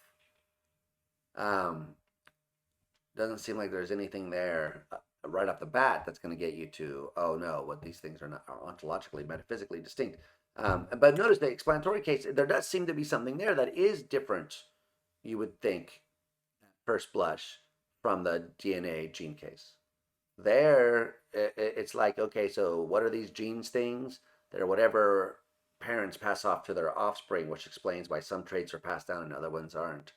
A: Doesn't seem like there's anything there right off the bat that's going to get you to, oh no, what these things are ontologically, metaphysically distinct. But notice the explanatory case, there does seem to be something there that is different, you would think, at first blush, from the DNA gene case. There, it's like, okay, so what are these genes things? They're whatever parents pass off to their offspring, which explains why some traits are passed down and other ones aren't.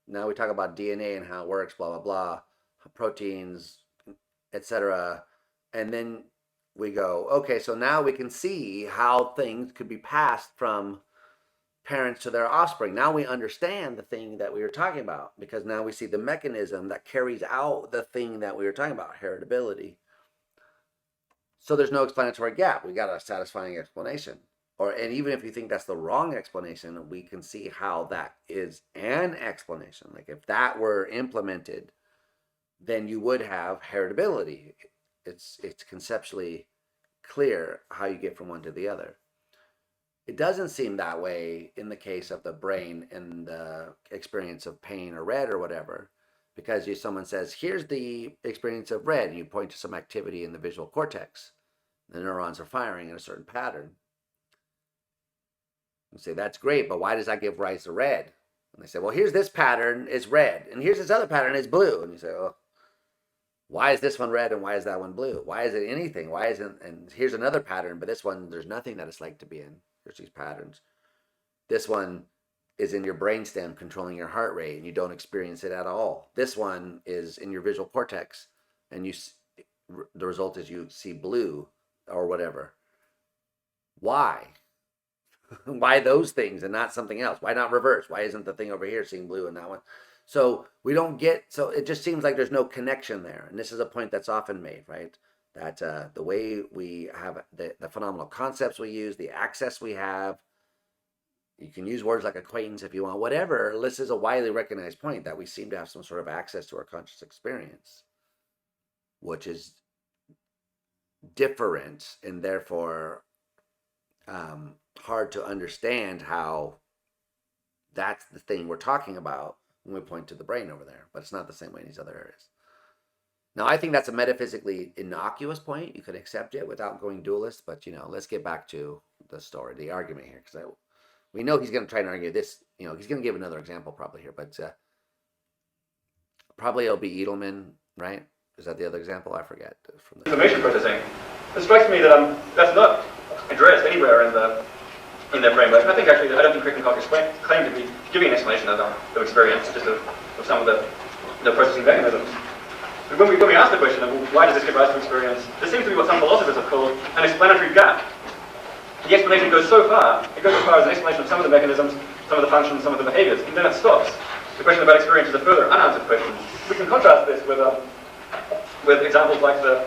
A: Now we talk about DNA and how it works, blah, blah, blah, proteins, etc. And then we go, okay, so now we can see how things could be passed from parents to their offspring. Now we understand the thing that we were talking about, because now we see the mechanism that carries out the thing that we were talking about, heritability. So there's no explanatory gap. We got a satisfying explanation. And even if you think that's the wrong explanation, we can see how that is an explanation. Like if that were implemented, then you would have heritability. It's conceptually clear how you get from one to the other. It doesn't seem that way in the case of the brain and the experience of pain or red or whatever, because someone says, here's the experience of red, and you point to some activity in the visual cortex. The neurons are firing in a certain pattern. You say, that's great, but why does that give rise to red? And they say, well, here's this pattern, it's red, and here's this other pattern, it's blue. And you say, oh, why is this one red and why is that one blue? Why is it anything? Why isn't, and here's another pattern, but this one, there's nothing that it's like to be in. Here's these patterns. This one is in your brainstem controlling your heart rate, and you don't experience it at all. This one is in your visual cortex, and the result is you see blue or whatever. Why? Why those things and not something else? Why not reverse? Why isn't the thing over here seeing blue and that one? So we don't get, so it just seems like there's no connection there. And this is a point that's often made, right? That the way we have the phenomenal concepts we use, the access we have, you can use words like acquaintance if you want, whatever. This is a widely recognized point that we seem to have some sort of access to our conscious experience, which is different and therefore hard to understand how that's the thing we're talking about when we point to the brain over there, but it's not the same way in these other areas. Now, I think that's a metaphysically innocuous point. You could accept it without going dualist, but let's get back to the story, the argument here, because we know he's going to try and argue this. He's going to give another example probably here, but probably it'll be Edelman, right? Is that the other example? I forget. From the
B: information processing. It strikes me that that's not addressed anywhere in their framework. And I think actually, I don't think Crichton-Cox claim to be giving an explanation of experience, just of some of the processing mechanisms. But when we ask the question of, well, why does this give rise to experience, there seems to be what some philosophers have called an explanatory gap. The explanation goes so far, it goes as far as an explanation of some of the mechanisms, some of the functions, some of the behaviors, and then it stops. The question about experience is a further unanswered question. We can contrast this with examples like the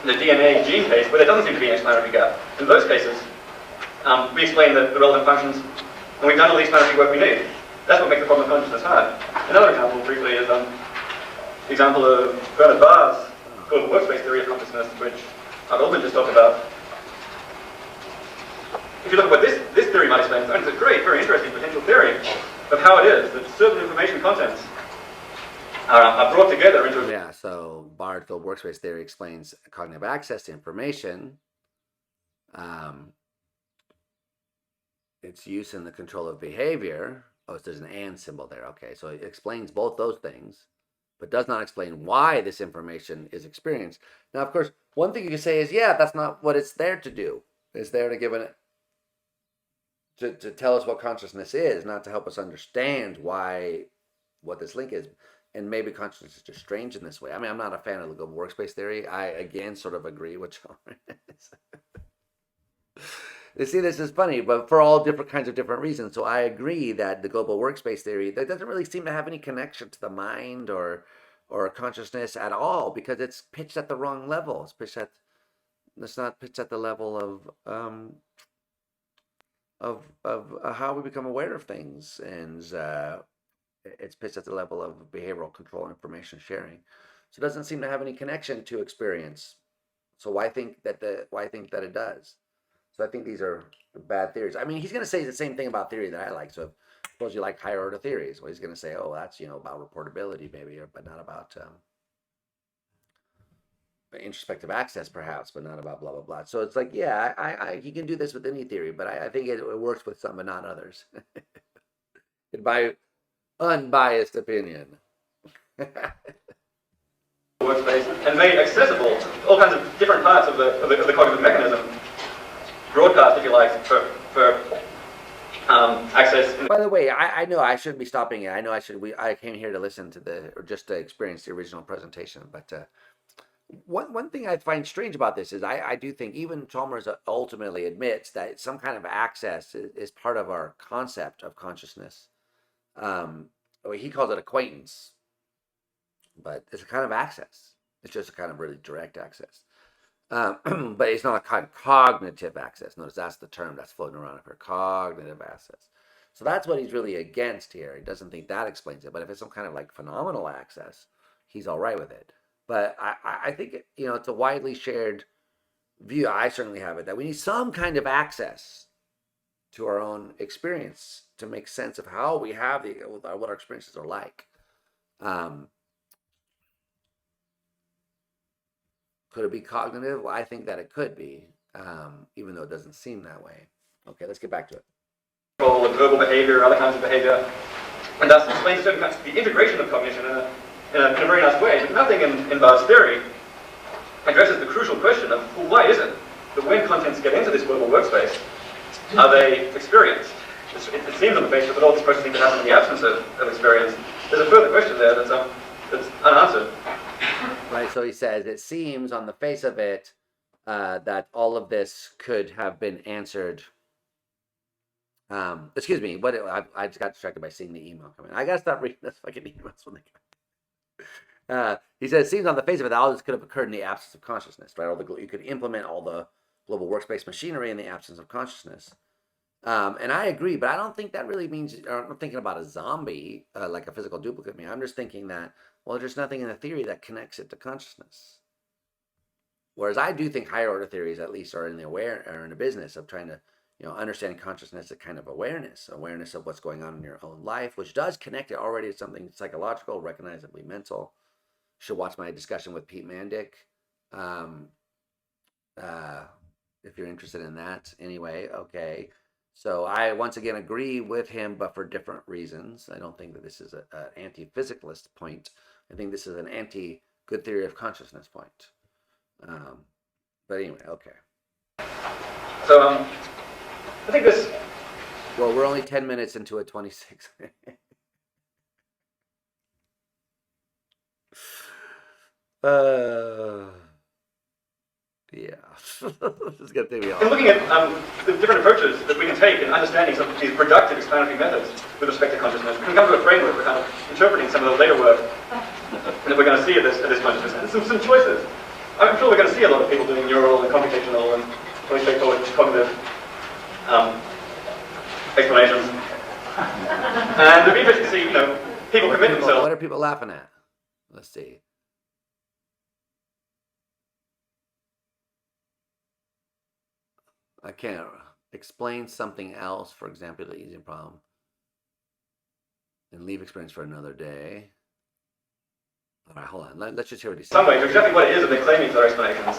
B: DNA gene case, where there doesn't seem to be an explanatory gap. In those cases, we explain the relevant functions, and we've done all the explanatory work we need. That's what makes the problem of consciousness hard. Another example, briefly, is the example of Bernard Barr's called the Workspace theory of consciousness, which Goldman just talked about. If you look at what this theory might explain, it's a great, very interesting potential theory of how it is that certain information contents are brought together into a...
A: Yeah, so Barr's Workspace theory explains cognitive access to information its use in the control of behavior. Oh, there's an and symbol there. Okay, so it explains both those things, but does not explain why this information is experienced. Now, of course, one thing you can say is, yeah, that's not what it's there to do. It's there to give it to tell us what consciousness is, not to help us understand what this link is. And maybe consciousness is just strange in this way. I mean, I'm not a fan of the global workspace theory. I, again, sort of agree with Chalmers. You see, this is funny, but for all different kinds of different reasons. So I agree that the global workspace theory, that doesn't really seem to have any connection to the mind or consciousness at all, because it's pitched at the wrong level. It's not pitched at the level of how we become aware of things, and it's pitched at the level of behavioral control and information sharing. So it doesn't seem to have any connection to experience. So why think that it does? So I think these are bad theories. I mean, he's going to say the same thing about theory that I like. So suppose you like higher order theories. Well, he's going to say, oh, that's, about reportability maybe, but not about introspective access perhaps, but not about blah, blah, blah. So it's like, yeah, he can do this with any theory, but I think it works with some, but not others. In my unbiased opinion.
B: Workspace and made accessible to all kinds of different parts of the cognitive mechanism. Broadcast, if you like, for access.
A: By the way, I know I shouldn't be stopping it. I know I came here to listen to or just to experience the original presentation. But one thing I find strange about this is I do think even Chalmers ultimately admits that some kind of access is part of our concept of consciousness. He calls it acquaintance, but it's a kind of access. It's just a kind of really direct access. But it's not a kind of cognitive access. Notice that's the term that's floating around for cognitive access. So that's what he's really against here. He doesn't think that explains it. But if it's some kind of like phenomenal access, he's all right with it. But I think, it's a widely shared view. I certainly have it that we need some kind of access to our own experience to make sense of how we have what our experiences are like. Could it be cognitive? Well, I think that it could be, even though it doesn't seem that way. Okay, let's get back to it.
B: Of verbal behavior, other kinds of behavior, and thus explains certain kinds of the integration of cognition in a very nice way. But nothing in Barr's theory addresses the crucial question of, well, why is it that when contents get into this global workspace, are they experienced? It seems on the face of it, all this processing that happens in the absence of experience. There's a further question there that's unanswered.
A: Right, so he says, it seems on the face of it that all of this could have been answered. Excuse me, I just got distracted by seeing the email coming. I gotta stop reading this fucking emails when they come. He says, it seems on the face of it that all this could have occurred in the absence of consciousness, right? You could implement all the global workspace machinery in the absence of consciousness. And I agree, but I don't think that really means, I'm not thinking about a zombie, like a physical duplicate of me. I'm just thinking that, well, there's nothing in the theory that connects it to consciousness. Whereas I do think higher order theories at least are in the business of trying to, understand consciousness as a kind of awareness of what's going on in your own life, which does connect it already to something psychological, recognizably mental. You should watch my discussion with Pete Mandic, if you're interested in that. Anyway, okay. So I once again agree with him, but for different reasons. I don't think that this is an anti-physicalist point. I think this is an anti-good theory of consciousness point. But anyway, okay.
B: So I think this...
A: Well, we're only 10 minutes into a 26. Yeah. This is going to take me off.
B: In looking at the different approaches that we can take in understanding some of these productive explanatory methods with respect to consciousness, we can come to a framework for kind of interpreting some of the later work that we're going to see at this consciousness. And some choices. I'm sure we're going to see a lot of people doing neural and computational and really straightforward cognitive explanations. And it'd be interesting to see, people commit themselves.
A: What are people laughing at? Let's see. I can't explain something else, for example, the easy problem, and leave experience for another day. All right, hold on. Let's just hear what he says.
B: Some way to exactly what it is that they're claiming for their explanations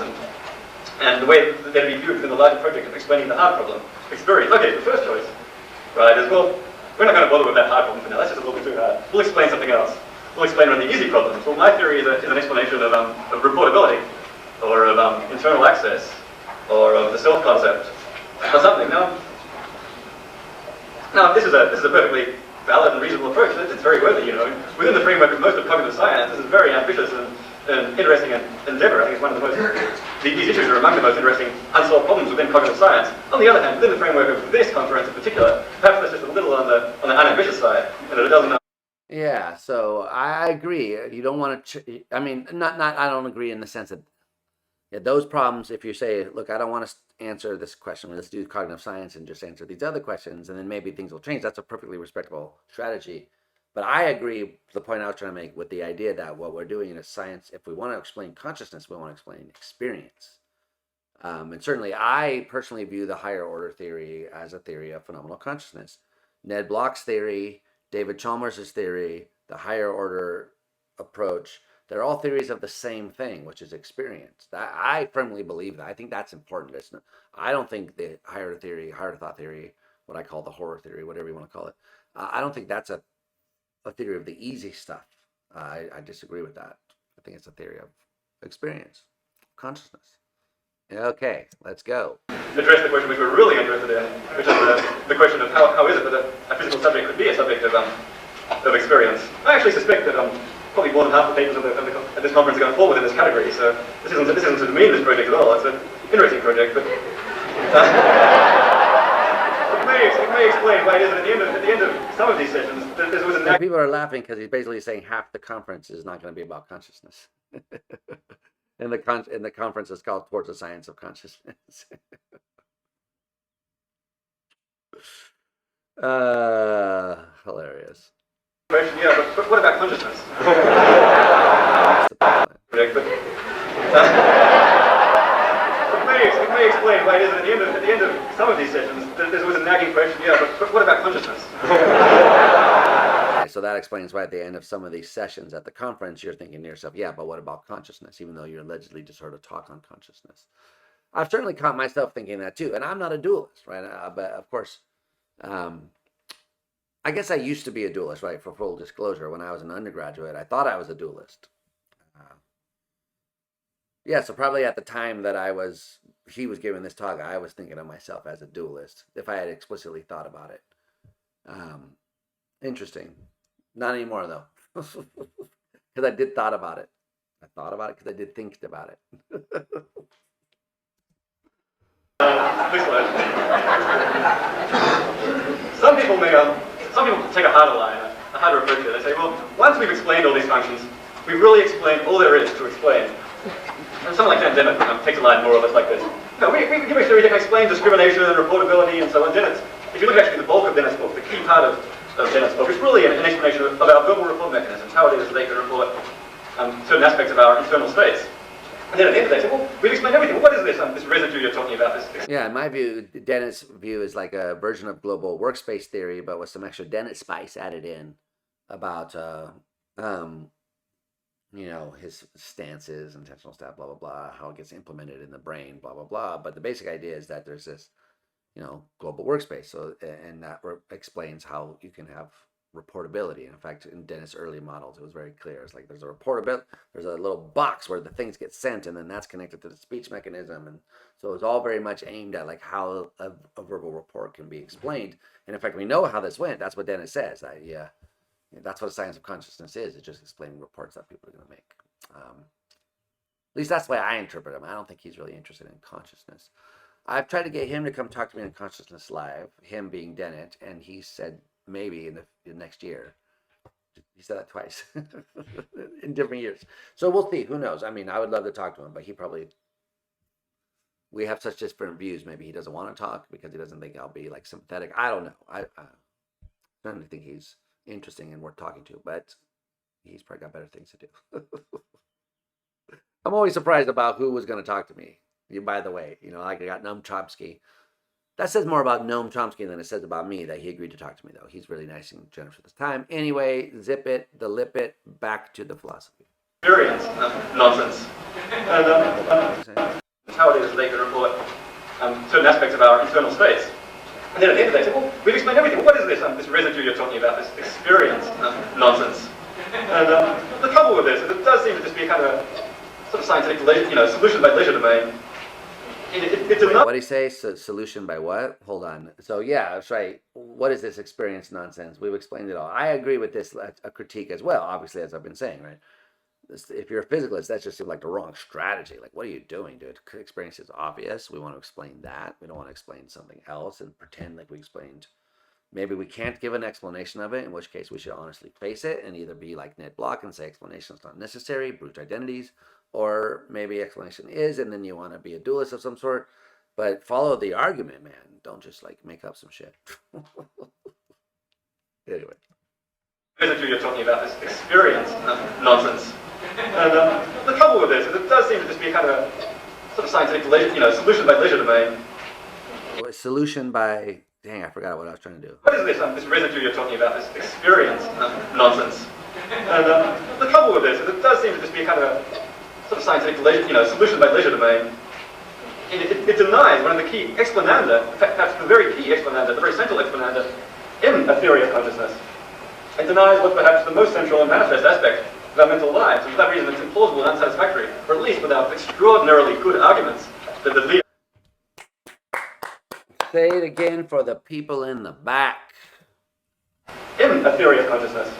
B: and the way that they'd be viewed within the larger project of explaining the hard problem experience. Okay, the first choice right, is, well, we're not going to bother with that hard problem for now. That's just a little bit too hard. We'll explain something else. We'll explain one of the easy problems. Well, my theory is an explanation of reportability, or of internal access, or of the self concept, or something. Now, this is a perfectly valid and reasonable approach. It's very worthy, you know. Within the framework of most of cognitive science, this is a very ambitious and interesting endeavor. I think it's one of the most, these issues are among the most interesting unsolved problems within cognitive science. On the other hand, within the framework of this conference in particular, perhaps that's just a little on the unambitious side, and that it doesn't.
A: Yeah, so I agree. You don't want to. I mean, I don't agree in the sense that those problems. If you say, look, I don't want to answer this question. Let's do cognitive science and just answer these other questions, and then maybe things will change. That's a perfectly respectable strategy. But I agree. The point I was trying to make with the idea that what we're doing in a science, if we want to explain consciousness, we want to explain experience. And certainly, I personally view the higher order theory as a theory of phenomenal consciousness. Ned Block's theory, David Chalmers' theory, the higher order approach, they're all theories of the same thing, which is experience. I firmly believe that. I think that's important. I don't think the higher thought theory, what I call the horror theory, whatever you want to call it, I don't think that's a theory of the easy stuff. I disagree with that. I think it's a theory of experience, consciousness. Okay, let's go.
B: Address the question which we're really interested in, which is the question of how is it that a physical subject could be a subject of experience. I actually suspect that probably more than half the papers at this conference are going to fall within this category. So this isn't to demean this project at all. It's an interesting project, but it may explain why it is that at the end of some of these sessions there was a
A: people are laughing because he's basically saying half the conference is not going to be about consciousness. And the conference is called Towards the Science of Consciousness. Hilarious.
B: Question, yeah, but what about consciousness? It may explain why it is that at the end of some of these sessions there was a nagging question, yeah, but what about consciousness?
A: So that explains why at the end of some of these sessions at the conference, you're thinking to yourself, yeah, but what about consciousness? Even though you're allegedly just heard a talk on consciousness. I've certainly caught myself thinking that too. And I'm not a dualist, right? But of course, I guess I used to be a dualist, right? For full disclosure, when I was an undergraduate, I thought I was a dualist. Yeah, so probably at the time that he was giving this talk, I was thinking of myself as a dualist, if I had explicitly thought about it. Interesting. Not anymore, though. Because I did thought about it. I thought about it because I did think about it.
B: Some people take a harder line, a harder approach to it. They say, well, once we've explained all these functions, we've really explained all there is to explain. And someone like Dan Dennett takes a line more or less like this. No, we give a theory that can explain discrimination and reportability and so on. Dennett's, if you look actually at the bulk of Dennett's book, the key part of Dennett's book is really an explanation of our verbal report mechanisms, how it is that they can report certain aspects of our internal states. And then at the end of the day, say, well, we've explained everything. Well, what is this residue you're talking about?
A: Yeah, in my view, Dennett's view is like a version of global workspace theory, but with some extra Dennett spice added in about, his stances, intentional stuff, blah, blah, blah, how it gets implemented in the brain, blah, blah, blah. But the basic idea is that there's this, global workspace. So, and that explains how you can have reportability. And in fact, in Dennett's early models, it was very clear. It's like there's a reportability, there's a little box where the things get sent, and then that's connected to the speech mechanism. And so it's all very much aimed at like how a verbal report can be explained. And in fact, we know how this went. That's what Dennett says. That's what a science of consciousness is. It's just explaining reports that people are going to make. At least that's the way I interpret him. I don't think he's really interested in consciousness. I've tried to get him to come talk to me on Consciousness Live, him being Dennett, and he said maybe in the next year. He said that twice in different years. So we'll see. Who knows? I mean, I would love to talk to him, but we have such different views. Maybe he doesn't want to talk because he doesn't think I'll be like sympathetic. I don't know. I certainly think he's interesting and worth talking to, but he's probably got better things to do. I'm always surprised about who was going to talk to me. By the way, like I got Noam Chomsky. That says more about Noam Chomsky than it says about me that he agreed to talk to me, though. He's really nice and generous with his time. Anyway, zip it, the lip it, back to the philosophy.
B: Invariance, nonsense. And how it is that they can report certain aspects of our internal states. And then at the end of the day, say, well, we've explained everything. What is this this residue you're talking about, this experience nonsense? And the trouble with this is it does seem to just be a kind of a sort of scientific, solution by leisure domain. It's
A: Wait,
B: enough.
A: what did he say? Solution by what? Hold on. So yeah, that's right. What is this experience nonsense? We've explained it all. I agree with this a critique as well. Obviously, as I've been saying, right? If you're a physicalist, that just seems like the wrong strategy. Like, what are you doing, dude? Experience is obvious. We want to explain that. We don't want to explain something else and pretend like we explained. Maybe we can't give an explanation of it, in which case we should honestly face it and either be like Ned Block and say explanation is not necessary, brute identities, or maybe explanation is, and then you want to be a dualist of some sort. But follow the argument, man. Don't just like make up some shit. Anyway.
B: Residue you're talking about, this experience nonsense. And the trouble with this is it does seem to just be a kind of a sort of scientific, solution by leisure domain.
A: Solution by, dang, I forgot what I was trying to do.
B: What is this residue you're talking about, this experience nonsense? And the trouble with this is it does seem to just be a kind of a sort of scientific, solution by leisure domain. It denies one of the key explananda, in fact, perhaps the very key explananda, the very central explananda in a theory of consciousness. It denies what perhaps the most central and manifest aspect of our mental lives, and for that reason it's implausible and unsatisfactory, or at least without extraordinarily good arguments that lead.
A: Say it again for the people in the back.
B: In a theory of consciousness.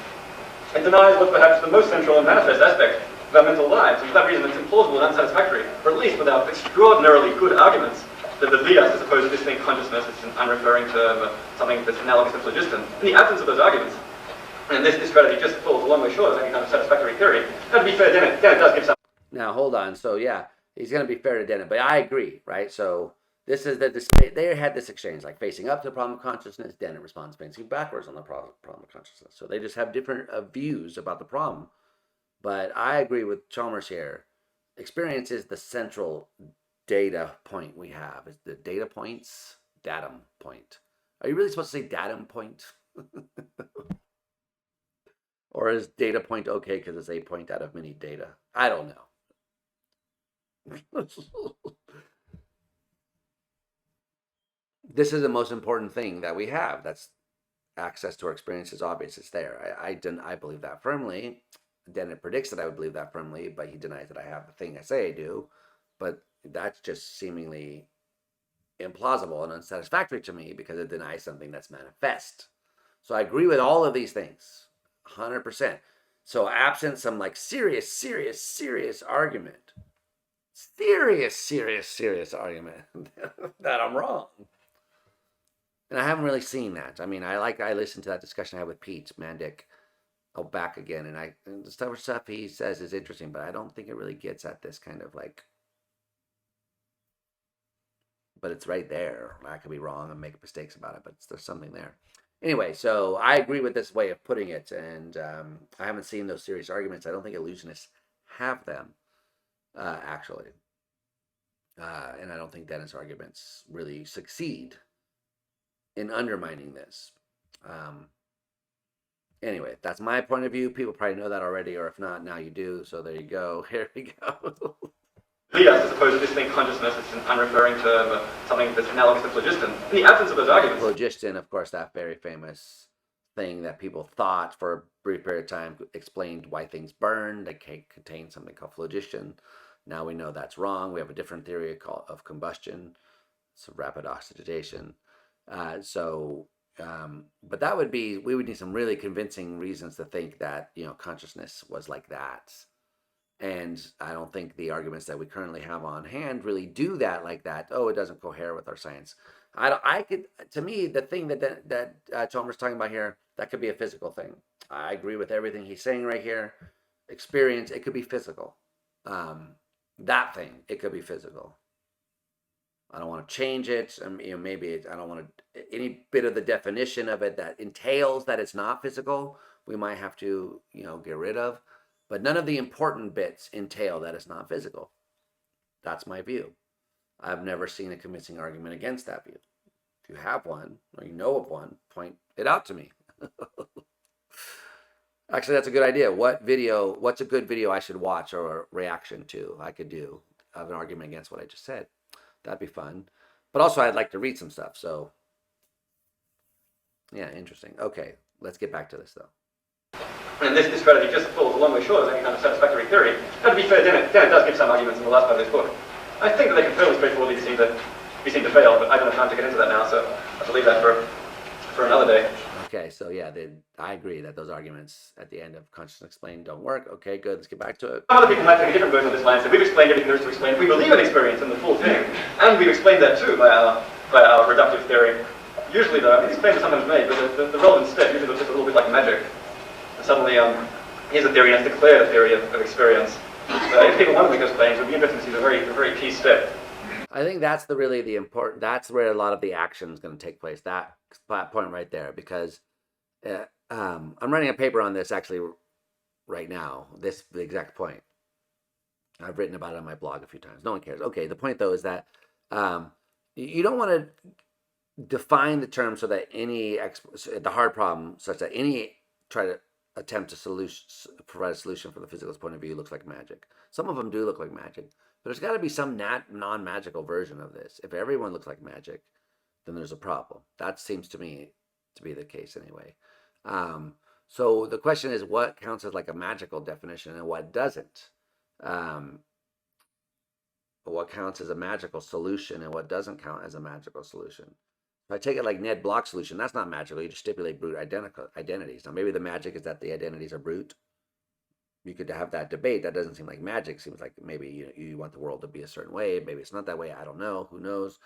B: It denies what perhaps the most central and manifest aspect of our mental lives, and for that reason it's implausible and unsatisfactory, or at least without extraordinarily good arguments that lead us to suppose that this thing consciousness is an unreferring term, something that's analogous to phlogiston. In the absence of those arguments, and this strategy just falls a long way short of any kind of satisfactory theory. Now, to be fair, Dennett does give some.
A: Now, hold on. So, yeah, he's going to be fair to Dennett, but I agree, right? So, this is they had this exchange, like facing up to the problem of consciousness. Dennett responds facing backwards on the problem of consciousness. So, they just have different views about the problem. But I agree with Chalmers here. Experience is the central data point we have. It's the data points, datum point. Are you really supposed to say datum point? Or is data point okay because it's a point out of many data? I don't know. This is the most important thing that we have. That's access to our experience is obvious. It's there. I believe that firmly. Dennett predicts that I would believe that firmly, but he denies that I have the thing I say I do. But that's just seemingly implausible and unsatisfactory to me because it denies something that's manifest. So I agree with all of these things. 100%. So absent some like serious argument, serious argument that I'm wrong. And I haven't really seen that. I mean, I listened to that discussion I had with Pete Mandic. Back again, and the stuff he says is interesting, but I don't think it really gets at this kind of like. But it's right there. I could be wrong and make mistakes about it, but there's something there. Anyway, so I agree with this way of putting it, and I haven't seen those serious arguments. I don't think illusionists have them, actually. And I don't think Dennett's arguments really succeed in undermining this. Anyway, that's my point of view. People probably know that already, or if not, now you do. So there you go. Here we go.
B: Lead us to suppose that this thing consciousness is an unreferring term, something that's analogous to phlogiston. In the absence of those arguments.
A: Phlogiston, of course, that very famous thing that people thought for a brief period of time explained why things burn. They contain something called phlogiston. Now we know that's wrong. We have a different theory of combustion. It's rapid oxidation. But that would be, we would need some really convincing reasons to think that, consciousness was like that. And I don't think the arguments that we currently have on hand really do that like that. Oh, it doesn't cohere with our science. To me, the thing that Chalmers is talking about here, that could be a physical thing. I agree with everything he's saying right here. Experience, it could be physical. That thing, it could be physical. I don't want to change it. Maybe I don't want to, any bit of the definition of it that entails that it's not physical, we might have to, get rid of. But none of the important bits entail that it's not physical. That's my view. I've never seen a convincing argument against that view. If you have one, or you know of one, point it out to me. Actually, that's a good idea. What's a good video I should watch or a reaction to I could do of an argument against what I just said? That'd be fun. But also, I'd like to read some stuff. So Yeah, interesting. Okay, let's get back to this though.
B: And this strategy just falls a long way short of any kind of satisfactory theory. And to be fair, Dennett does give some arguments in the last part of this book. I think that they can fairly straightforwardly seem to fail, but I don't have time to get into that now, so I'll have to leave that for another day.
A: Okay, so yeah, I agree that those arguments at the end of Consciousness Explained don't work. Okay, good. Let's get back to it.
B: Some other people might take a different version of this line. So we've explained everything there is to explain. We believe in experience and the full thing, and we've explained that too by our reductive theory. Usually, though, these claims are sometimes made, but the relevant step usually looks just a little bit like magic. And suddenly, here's a theory, and it's declared a theory of experience. So if people want to make those claims, it would be interesting to see the very key step.
A: I think that's the important. That's where a lot of the action is going to take place. That point right there, because I'm writing a paper on this actually right now. The exact point. I've written about it on my blog a few times. No one cares. Okay, the point though is that you don't want to define the term so that the hard problem such that any try to attempt to provide a solution from the physicalist point of view looks like magic. Some of them do look like magic, but there's got to be some non-magical version of this. If everyone looks like magic, then there's a problem. That seems to me to be the case anyway. So the question is, what counts as like a magical definition and what doesn't? What counts as a magical solution and what doesn't count as a magical solution? If I take it like Ned Block's solution, that's not magical. You just stipulate brute identities. Now, maybe the magic is that the identities are brute. You could have that debate. That doesn't seem like magic. It seems like maybe you want the world to be a certain way. Maybe it's not that way. I don't know. Who knows?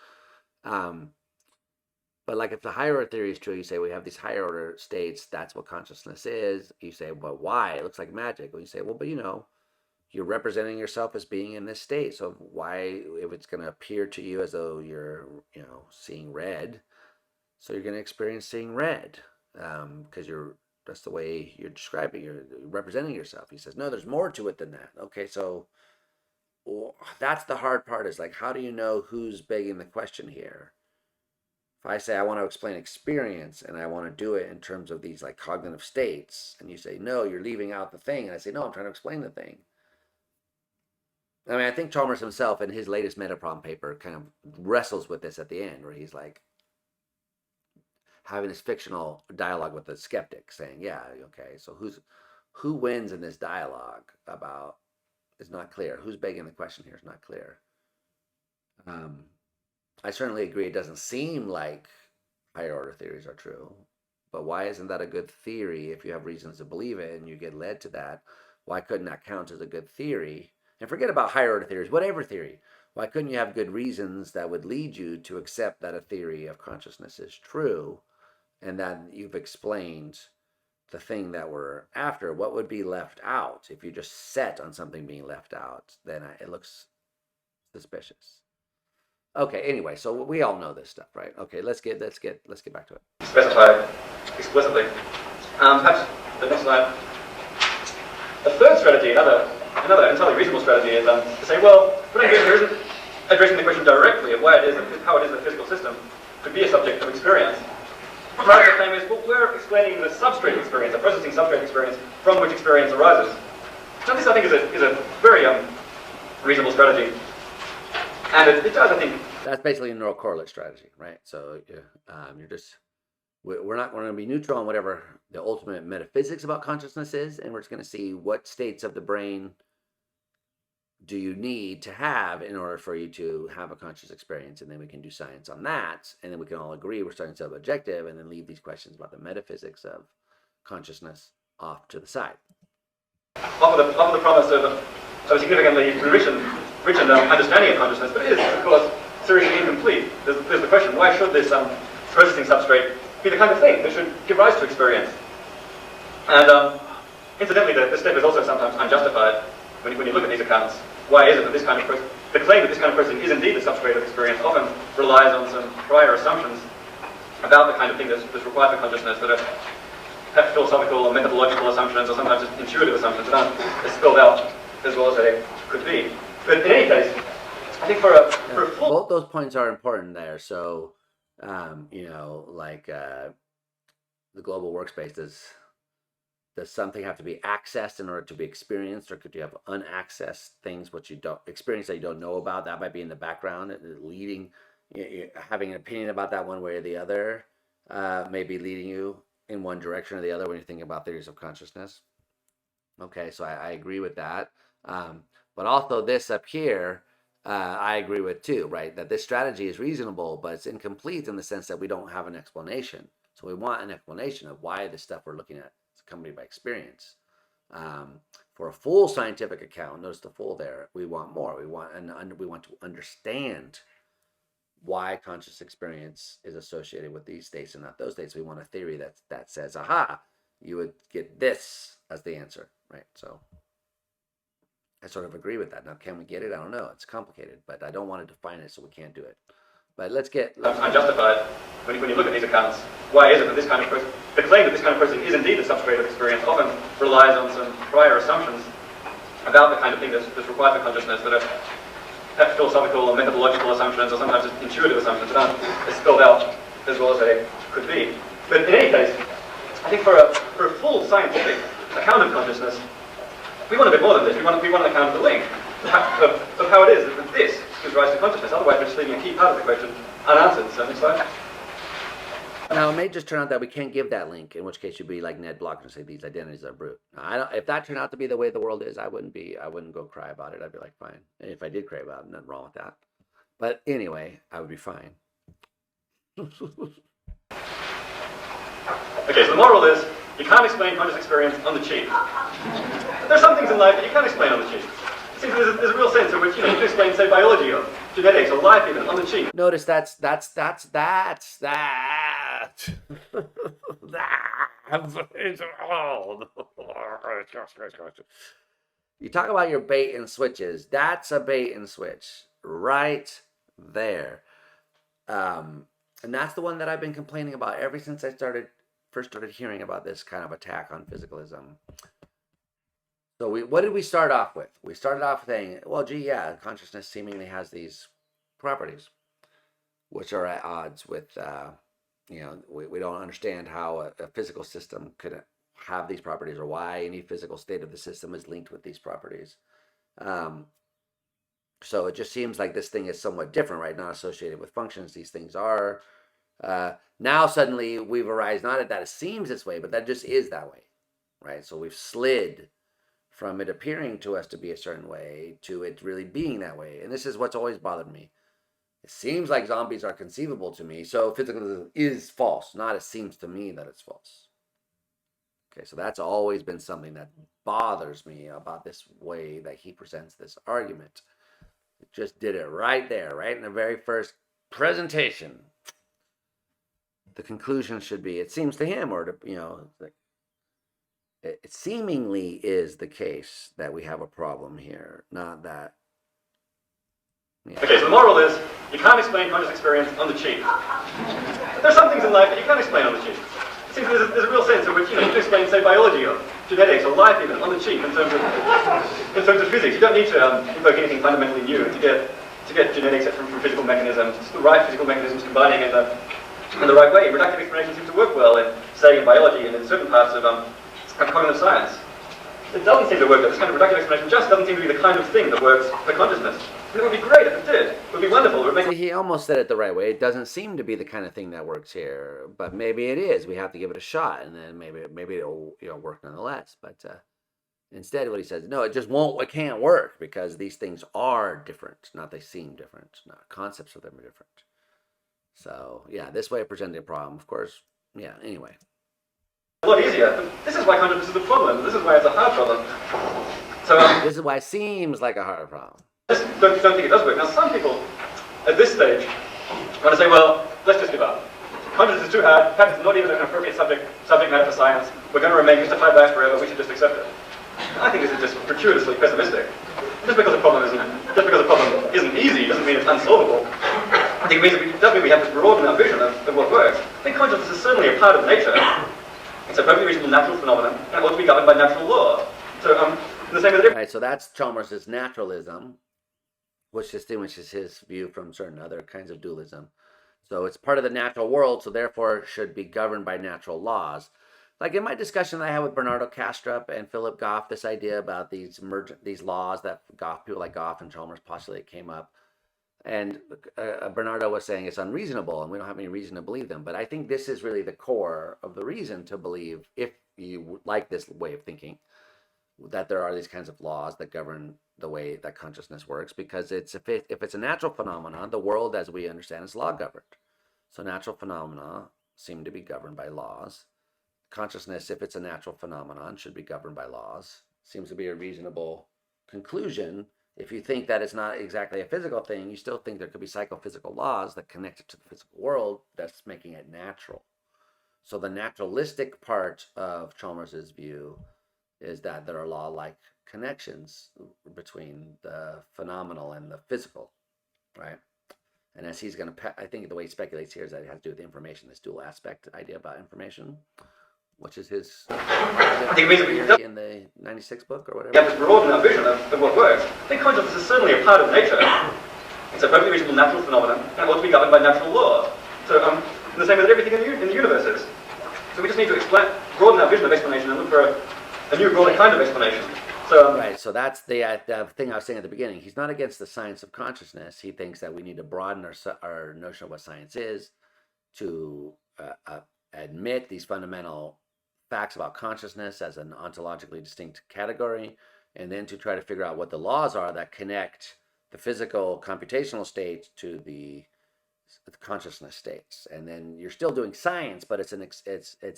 A: But like if the higher order theory is true, you say we have these higher order states. That's what consciousness is. You say, well, why? It looks like magic. Well, you say, well, but you're representing yourself as being in this state. So why, if it's going to appear to you as though you're, seeing red, so you're going to experience seeing red because that's the way you're describing, you're representing yourself. He says, no, there's more to it than that. Okay, so that's the hard part is like, how do you know who's begging the question here? If I say I want to explain experience and I want to do it in terms of these like cognitive states, and you say, no, you're leaving out the thing, and I say, no, I'm trying to explain the thing. I mean, I think Chalmers himself in his latest metaprom paper kind of wrestles with this at the end, where he's like having this fictional dialogue with the skeptic saying, yeah, okay, so who wins in this dialogue about is not clear. Who's begging the question here is not clear. I certainly agree it doesn't seem like higher order theories are true, but why isn't that a good theory if you have reasons to believe it and you get led to that? Why couldn't that count as a good theory? And forget about higher order theories, whatever theory. Why couldn't you have good reasons that would lead you to accept that a theory of consciousness is true and that you've explained the thing that we're after? What would be left out? If you just set on something being left out, then it looks suspicious. Okay, anyway, so we all know this stuff, right? Okay, let's get back to it.
B: Specify explicitly. Perhaps the next slide. A third strategy, another entirely reasonable strategy, is to say, well, what I'm doing here isn't addressing the question directly of how it is that the physical system could be a subject of experience. Rather, the claim is, well, we're explaining the substrate experience, the processing substrate experience from which experience arises. Now, this, I think, is a very reasonable strategy. And it does, I think...
A: That's basically a neural correlate strategy, right? So we're not going to be neutral on whatever the ultimate metaphysics about consciousness is, and we're just going to see what states of the brain do you need to have in order for you to have a conscious experience, and then we can do science on that, and then we can all agree we're starting sub-objective, and then leave these questions about the metaphysics of consciousness off to the side.
B: Offer the promise of a significantly rich understanding of consciousness, but it is, of course, seriously incomplete. There's the question, why should this processing substrate be the kind of thing that should give rise to experience? And incidentally, the step is also sometimes unjustified when you look at these accounts. Why is it that the claim that this kind of processing is indeed the substrate of experience often relies on some prior assumptions about the kind of thing that's required for consciousness that are perhaps philosophical or methodological assumptions, or sometimes just intuitive assumptions that aren't as spelled out as well as they could be. But in any case, I think for a full...
A: Both those points are important there. So, the global workspace, does something have to be accessed in order to be experienced, or could you have unaccessed things which you don't experience that you don't know about? That might be in the background, leading, having an opinion about that one way or the other. maybe leading you in one direction or the other when you're thinking about theories of consciousness. Okay, so I agree with that. But also this up here, I agree with too, right? That this strategy is reasonable, but it's incomplete in the sense that we don't have an explanation. So we want an explanation of why the stuff we're looking at is accompanied by experience. For a full scientific account, notice the full there, we want more. We want to understand why conscious experience is associated with these states and not those states. We want a theory that says, aha, you would get this as the answer, right? So I sort of agree with that. Now, can we get it? I don't know. It's complicated, but I don't want to define it, so we can't do it. But let's
B: unjustified. When you look at these accounts, why is it that this kind of the claim that this kind of processing is indeed the substrate of experience often relies on some prior assumptions about the kind of thing that's required for consciousness that are perhaps philosophical or methodological assumptions or sometimes just intuitive assumptions that aren't as spelled out as well as they could be. But in any case, I think for a full scientific account of consciousness, we want a bit more than this. We want an account of the link, of how it is that this gives rise to consciousness. Otherwise, we're just leaving a key part of the question unanswered, so next slide.
A: Now, it may just turn out that we can't give that link, in which case you'd be like Ned Block and say these identities are brute. Now, if that turned out to be the way the world is, I wouldn't go cry about it. I'd be like, fine. And if I did cry about it, nothing wrong with that. But anyway, I would be fine.
B: Okay, so the moral is, you can't explain conscious experience on the cheap. There's some things in life that you can't explain on the cheap. It seems there's a real sense in which you can explain, say, biology or genetics or life even on the cheap.
A: Notice that's you talk about your bait and switches. That's a bait and switch right there. And that's the one that I've been complaining about ever since I first started hearing about this kind of attack on physicalism. So what did we start off with? We started off saying, well, gee, yeah, consciousness seemingly has these properties, which are at odds with, we don't understand how a physical system could have these properties or why any physical state of the system is linked with these properties. So it just seems like this thing is somewhat different, right? Not associated with functions. These things are. Now suddenly we've arrived not at that it seems this way, but that just is that way, right? So we've slid from it appearing to us to be a certain way to it really being that way. And this is what's always bothered me. It seems like zombies are conceivable to me, so physicalism is false, not it seems to me that it's false. Okay, so that's always been something that bothers me about this way that he presents this argument. It just did it right there, right in the very first presentation. The conclusion should be, it seems to him, or to, it seemingly is the case that we have a problem here, not that. Yeah.
B: Okay, so the moral is, you can't explain conscious experience on the cheap. There's some things in life that you can't explain on the cheap. It seems there's a real sense in which you can explain, say, biology or genetics or life even on the cheap in terms of physics. You don't need to invoke anything fundamentally new to get genetics from physical mechanisms. It's the right physical mechanisms combining in the right way. Reductive explanation seems to work well in, say, in biology and in certain parts of cognitive science. It doesn't seem to work. This kind of reductive explanation just doesn't seem to be the kind of thing that works for consciousness. It would be great if it did. It would be wonderful. It would make...
A: He almost said it the right way. It doesn't seem to be the kind of thing that works here, but maybe it is. We have to give it a shot, and then maybe it'll work nonetheless. But instead, what he says, no, it just won't. It can't work because these things are different. Not they seem different. Not concepts of them are different. So yeah, this way of presenting a problem, of course. Yeah. Anyway.
B: A lot easier. But this is why consciousness is a problem. This is why it's a hard problem. So
A: this is why it seems like a hard problem.
B: I just don't think it does work. Now, some people at this stage want to say, well, let's just give up. Consciousness is too hard. Perhaps it's not even an appropriate subject matter for science. We're going to remain mystified by it forever. We should just accept it. I think this is just gratuitously pessimistic. Just because a problem isn't easy doesn't mean it's unsolvable. I think it does mean we have to broaden our vision of what works. I think consciousness is certainly a part of nature. It's a perfectly reasonable natural phenomenon, and it ought to be governed by natural law. So, the same as
A: right, so that's Chalmers' naturalism, which distinguishes his view from certain other kinds of dualism. So it's part of the natural world, so therefore should be governed by natural laws. Like in my discussion that I had with Bernardo Kastrup and Philip Goff, this idea about these laws that people like Goff and Chalmers postulate came up. And Bernardo was saying it's unreasonable and we don't have any reason to believe them. But I think this is really the core of the reason to believe, if you like this way of thinking, that there are these kinds of laws that govern the way that consciousness works, because if it's a natural phenomenon, the world as we understand is law governed. So natural phenomena seem to be governed by laws. Consciousness, if it's a natural phenomenon, should be governed by laws. Seems to be a reasonable conclusion. If you think that it's not exactly a physical thing, you still think there could be psychophysical laws that connect it to the physical world that's making it natural. So the naturalistic part of Chalmers's view is that there are law-like connections between the phenomenal and the physical, right? And as he's going to, I think the way he speculates here is that it has to do with information, this dual aspect idea about information, which is his in the 96 book or whatever.
B: You have to broaden our vision of what works. I think consciousness is certainly a part of nature. It's a perfectly reasonable natural phenomenon, and it ought to be governed by natural law. So, in the same way that everything in the universe is. So we just need to broaden our vision of explanation and look for a new, broader kind of explanation. So,
A: right, so that's the thing I was saying at the beginning. He's not against the science of consciousness. He thinks that we need to broaden our notion of what science is to admit these fundamental facts about consciousness as an ontologically distinct category, and then to try to figure out what the laws are that connect the physical computational state to the consciousness states. And then you're still doing science, but it's an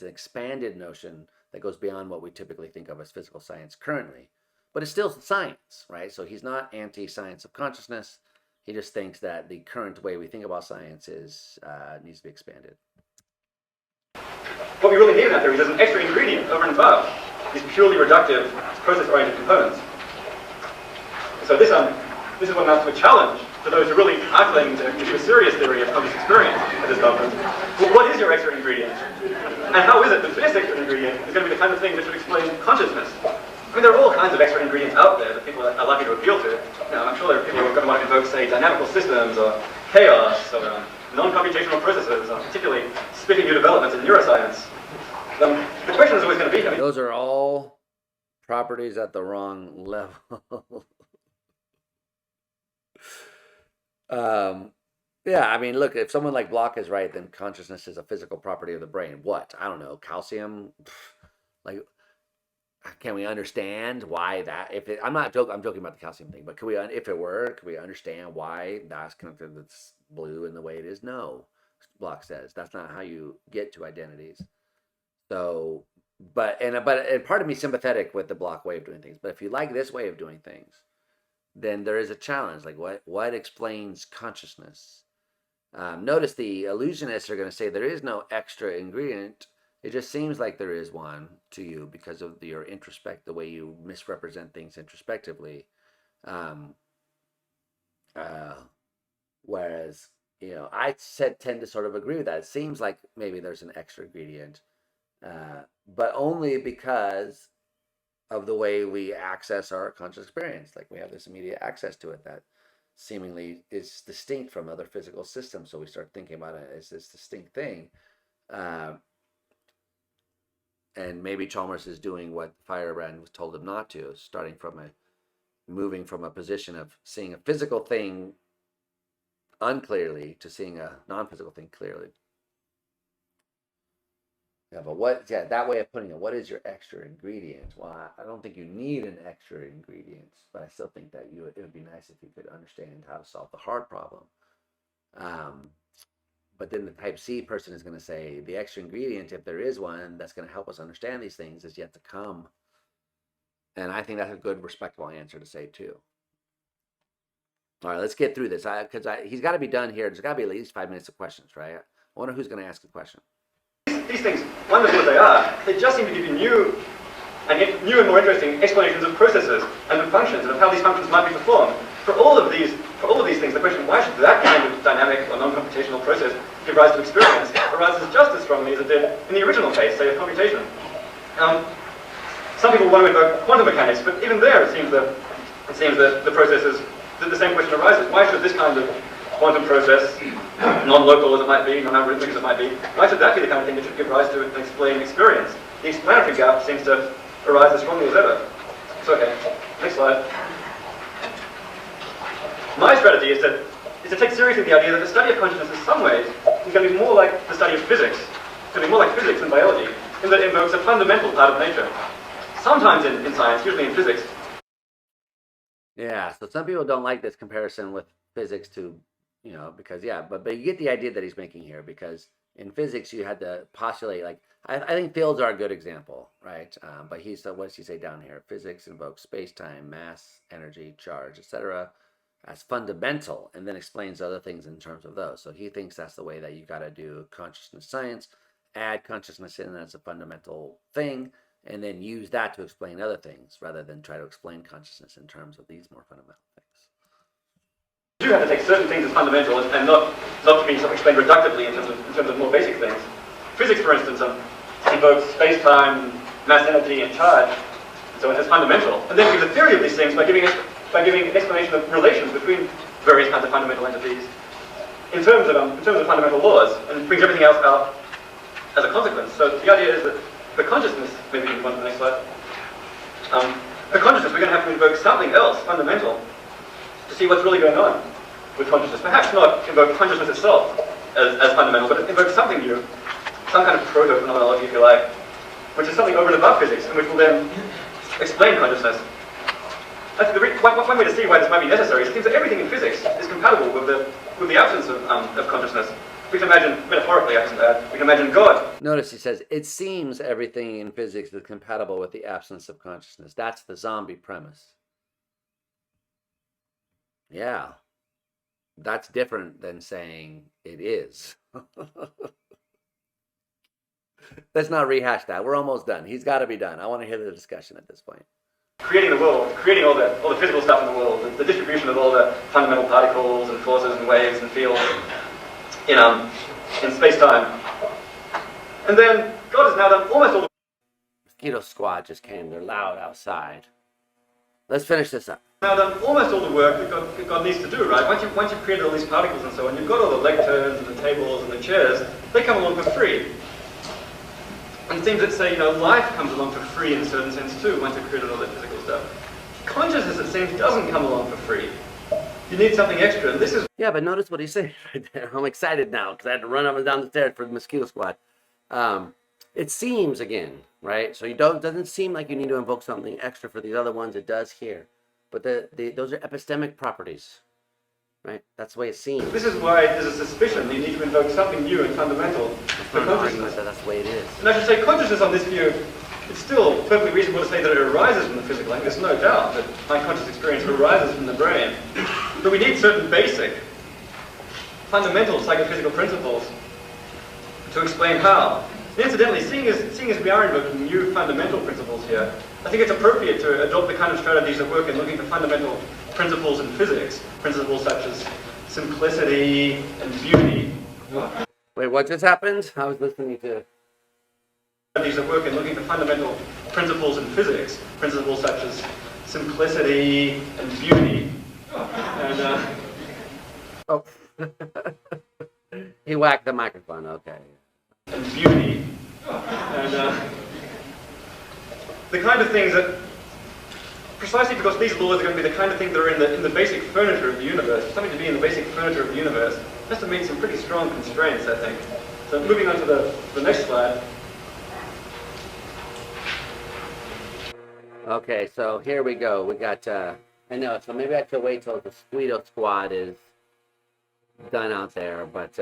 A: expanded notion that goes beyond what we typically think of as physical science currently. But it's still science, right? So he's not anti-science of consciousness. He just thinks that the current way we think about science needs to be expanded.
B: What we really need in that theory is an extra ingredient over and above these purely reductive, process-oriented components. So this is what amounts to a challenge to those who really are claiming to give a serious theory of conscious experience at this conference. Well, what is your extra ingredient? And how is it that this extra ingredient is going to be the kind of thing that should explain consciousness? I mean, there are all kinds of extra ingredients out there that people are likely to appeal to. I'm sure there are people who are going to want to invoke, say, dynamical systems or chaos or non-computational processes, or particularly speaking new developments in neuroscience. The question is always going to be...
A: Those are all properties at the wrong level. Yeah, I mean, look, if someone like Bloch is right, then consciousness is a physical property of the brain. What? I don't know, calcium? Like, can we understand why that? I'm joking about the calcium thing, but if it were, could we understand why that's connected to blue in the way it is? No, Bloch says that's not how you get to identities. So, but part of me sympathetic with the Bloch way of doing things. But if you like this way of doing things, then there is a challenge. Like, what explains consciousness? Notice the illusionists are going to say there is no extra ingredient. It just seems like there is one to you because of your the way you misrepresent things introspectively. Whereas, I tend to sort of agree with that. It seems like maybe there's an extra ingredient, but only because of the way we access our conscious experience. Like, we have this immediate access to it that seemingly is distinct from other physical systems. So we start thinking about it as this distinct thing. And maybe Chalmers is doing what Firebrand was told him not to, moving from a position of seeing a physical thing unclearly to seeing a non-physical thing clearly. Yeah, but that way of putting it, what is your extra ingredient? Well, I don't think you need an extra ingredient, but I still think that it would be nice if you could understand how to solve the hard problem. But then the type C person is going to say the extra ingredient, if there is one, that's going to help us understand these things, is yet to come. And I think that's a good, respectable answer to say too. All right, let's get through this. Because he's got to be done here. There's got to be at least 5 minutes of questions, right? I wonder who's going to ask a question.
B: These things, wonderful as they are, they just seem to give you new and more interesting explanations of processes and of functions and of how these functions might be performed. For all of these things, the question, why should that kind of dynamic or non-computational process give rise to experience, arises just as strongly as it did in the original case, say, of computation. Some people want to invoke quantum mechanics, but even there it seems that the processes, the same question arises. Why should this kind of quantum process, non-local as it might be, non-algorithmic as it might be, why should that be the kind of thing that should give rise to and explain experience? The explanatory gap seems to arise as strongly as ever. So, okay, next slide. My strategy is to to take seriously the idea that the study of consciousness in some ways is going to be more like the study of physics. It's going to be more like physics than biology, in that it invokes a fundamental part of nature. Sometimes in science, usually in physics.
A: Yeah, so some people don't like this comparison with physics to, because but you get the idea that he's making here, because in physics you had to postulate, like, I think fields are a good example, right? But what does he say down here? Physics invokes space-time, mass, energy, charge, etc. as fundamental, and then explains other things in terms of those. So he thinks that's the way that you got to do consciousness science, add consciousness in as a fundamental thing, and then use that to explain other things, rather than try to explain consciousness in terms of these more fundamental things.
B: You do have to take certain things as fundamental and not to be explained reductively in terms of more basic things. Physics, for instance, invokes space-time, mass, energy, and charge, and so it's fundamental. And then gives a theory of these things by giving an explanation of relations between various kinds of fundamental entities in terms of fundamental laws, and brings everything else out as a consequence. So the idea is that for consciousness, maybe you can go on to the next slide. For consciousness, we're going to have to invoke something else fundamental to see what's really going on with consciousness. Perhaps not invoke consciousness itself as fundamental, but invoke something new, some kind of proto-phenomenology, if you like, which is something over and above physics, and which will then explain consciousness. I think one way to see why this might be necessary is it seems that everything in physics is compatible with the absence of consciousness. We can imagine, metaphorically, we can imagine God.
A: Notice he says, it seems everything in physics is compatible with the absence of consciousness. That's the zombie premise. Yeah. That's different than saying it is. Let's not rehash that. We're almost done. He's got to be done. I want to hear the discussion at this point.
B: Creating the world, creating all the physical stuff in the world, the distribution of all the fundamental particles and forces and waves and fields in space-time. And then God has now done almost all the...
A: Mosquito squad just came. They're loud outside. Let's finish this up.
B: Now done almost all the work that God needs to do, right? Once you've created all these particles and so on, you've got all the lecterns and the tables and the chairs. They come along for free. And things that say, life comes along for free in a certain sense too, once you've created all that physical stuff. Consciousness, it seems, doesn't come along for free. You need something extra, and this is...
A: Yeah, but notice what he's saying right there. I'm excited now, because I had to run up and down the stairs for the mosquito squad. It seems, again, right? So doesn't seem like you need to invoke something extra for these other ones. It does here. But those are epistemic properties, right? That's the way it seems.
B: This is why there's a suspicion that you need to invoke something new and fundamental for consciousness.
A: That's the way it is.
B: And I should say, consciousness on this view, it's still perfectly reasonable to say that it arises from the physical. Like, there's no doubt that unconscious experience arises from the brain. But we need certain basic, fundamental psychophysical principles to explain how. And incidentally, seeing as we are invoking new fundamental principles here, I think it's appropriate to adopt the kind of strategies that work in looking for fundamental principles in physics, principles such as simplicity and beauty.
A: Wait, what just happened? I was listening to...
B: Strategies that work in looking for fundamental principles in physics, principles such as simplicity and beauty. And,
A: Oh. He whacked the microphone, okay.
B: And beauty. And the kind of things that, precisely because these laws are going to be the kind of things that are in the basic furniture of the universe, something to be in the basic furniture of the universe, has to meet some pretty strong constraints, I think. So moving on to the next slide.
A: Okay, so here we go. We got, I know, so maybe I have to wait till the mosquito squad is done out there, but,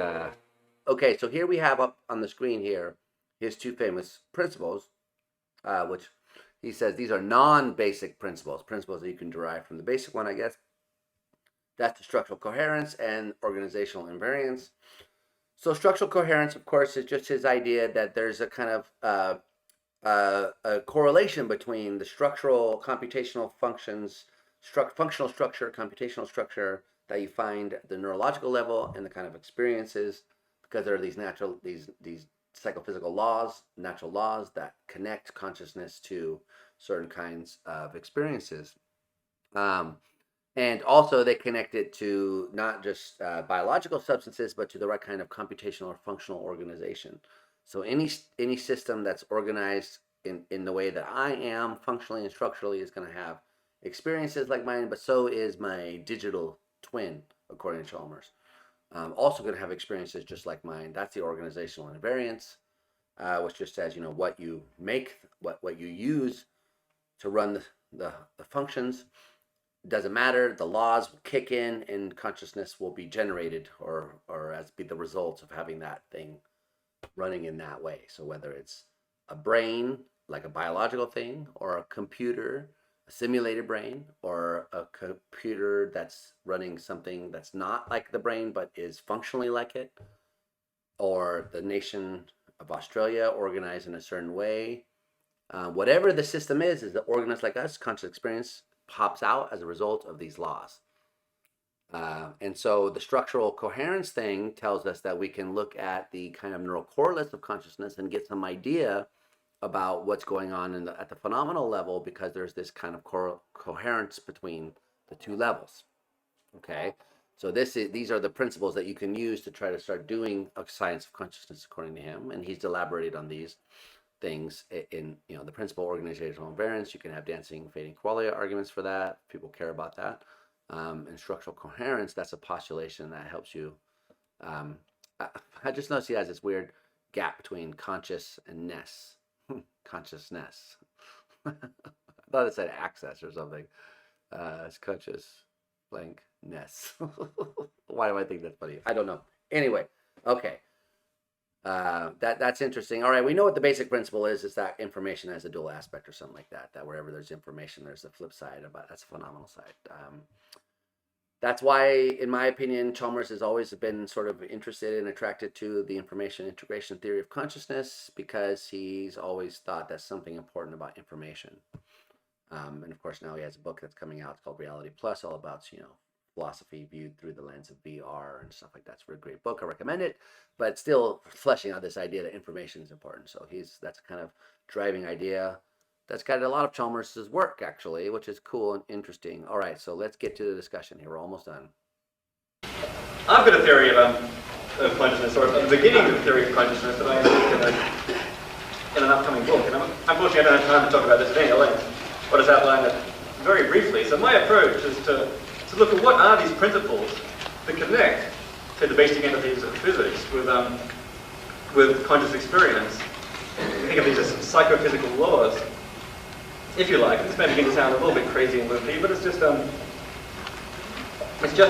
A: okay, so here we have up on the screen here his two famous principles, which he says these are non-basic principles that you can derive from the basic one, I guess. That's the structural coherence and organizational invariance. So structural coherence, of course, is just his idea that there's a kind of a correlation between the structural computational functions, functional structure, computational structure that you find at the neurological level and the kind of experiences, because there are these psychophysical laws, natural laws that connect consciousness to certain kinds of experiences. And also they connect it to not just biological substances, but to the right kind of computational or functional organization. So any system that's organized in the way that I am functionally and structurally is going to have experiences like mine, but so is my digital twin, according to Chalmers. also going to have experiences just like mine. That's the organizational invariance, which just says, what you make, what you use to run the functions. Doesn't matter. The laws will kick in, and consciousness will be generated, or as be the result of having that thing running in that way. So whether it's a brain, like a biological thing, or a computer, a simulated brain, or a computer that's running something that's not like the brain but is functionally like it, or the nation of Australia organized in a certain way. Whatever the system is that organized like us, conscious experience pops out as a result of these laws. And so the structural coherence thing tells us that we can look at the kind of neural correlates of consciousness and get some idea about what's going on at the phenomenal level, because there's this kind of coherence between the two levels. Okay, so these are the principles that you can use to try to start doing a science of consciousness according to him, and he's elaborated on these things in the principle organizational invariance. You can have dancing fading qualia arguments for that. People care about that. And structural coherence, that's a postulation that helps you. I just noticed he has this weird gap between conscious and ness. Consciousness. I thought it said access or something. It's conscious blank ness. Why do I think that's funny? I don't know. Anyway, okay. That's interesting. All right, we know what the basic principle is that information has a dual aspect or something like that. That wherever there's information, there's the flip side. That's a phenomenal side. That's why, in my opinion, Chalmers has always been sort of interested and attracted to the information integration theory of consciousness, because he's always thought that's something important about information. And of course, now he has a book that's coming out. It's called Reality Plus, all about philosophy viewed through the lens of VR and stuff like that. It's a great book. I recommend it, but still fleshing out this idea that information is important. So that's a kind of driving idea that's got a lot of Chalmers' work, actually, which is cool and interesting. All right, so let's get to the discussion here. We're almost done.
B: I've got a theory of consciousness, or the beginning of a theory of consciousness that I speak in an upcoming book. And unfortunately, I don't have time to talk about this at any length. I'll just outline it very briefly. So my approach is to look at what are these principles that connect to the basic entities of physics with conscious experience. Think of these as psychophysical laws, if you like. This may begin to sound a little bit crazy and loopy, but it's just the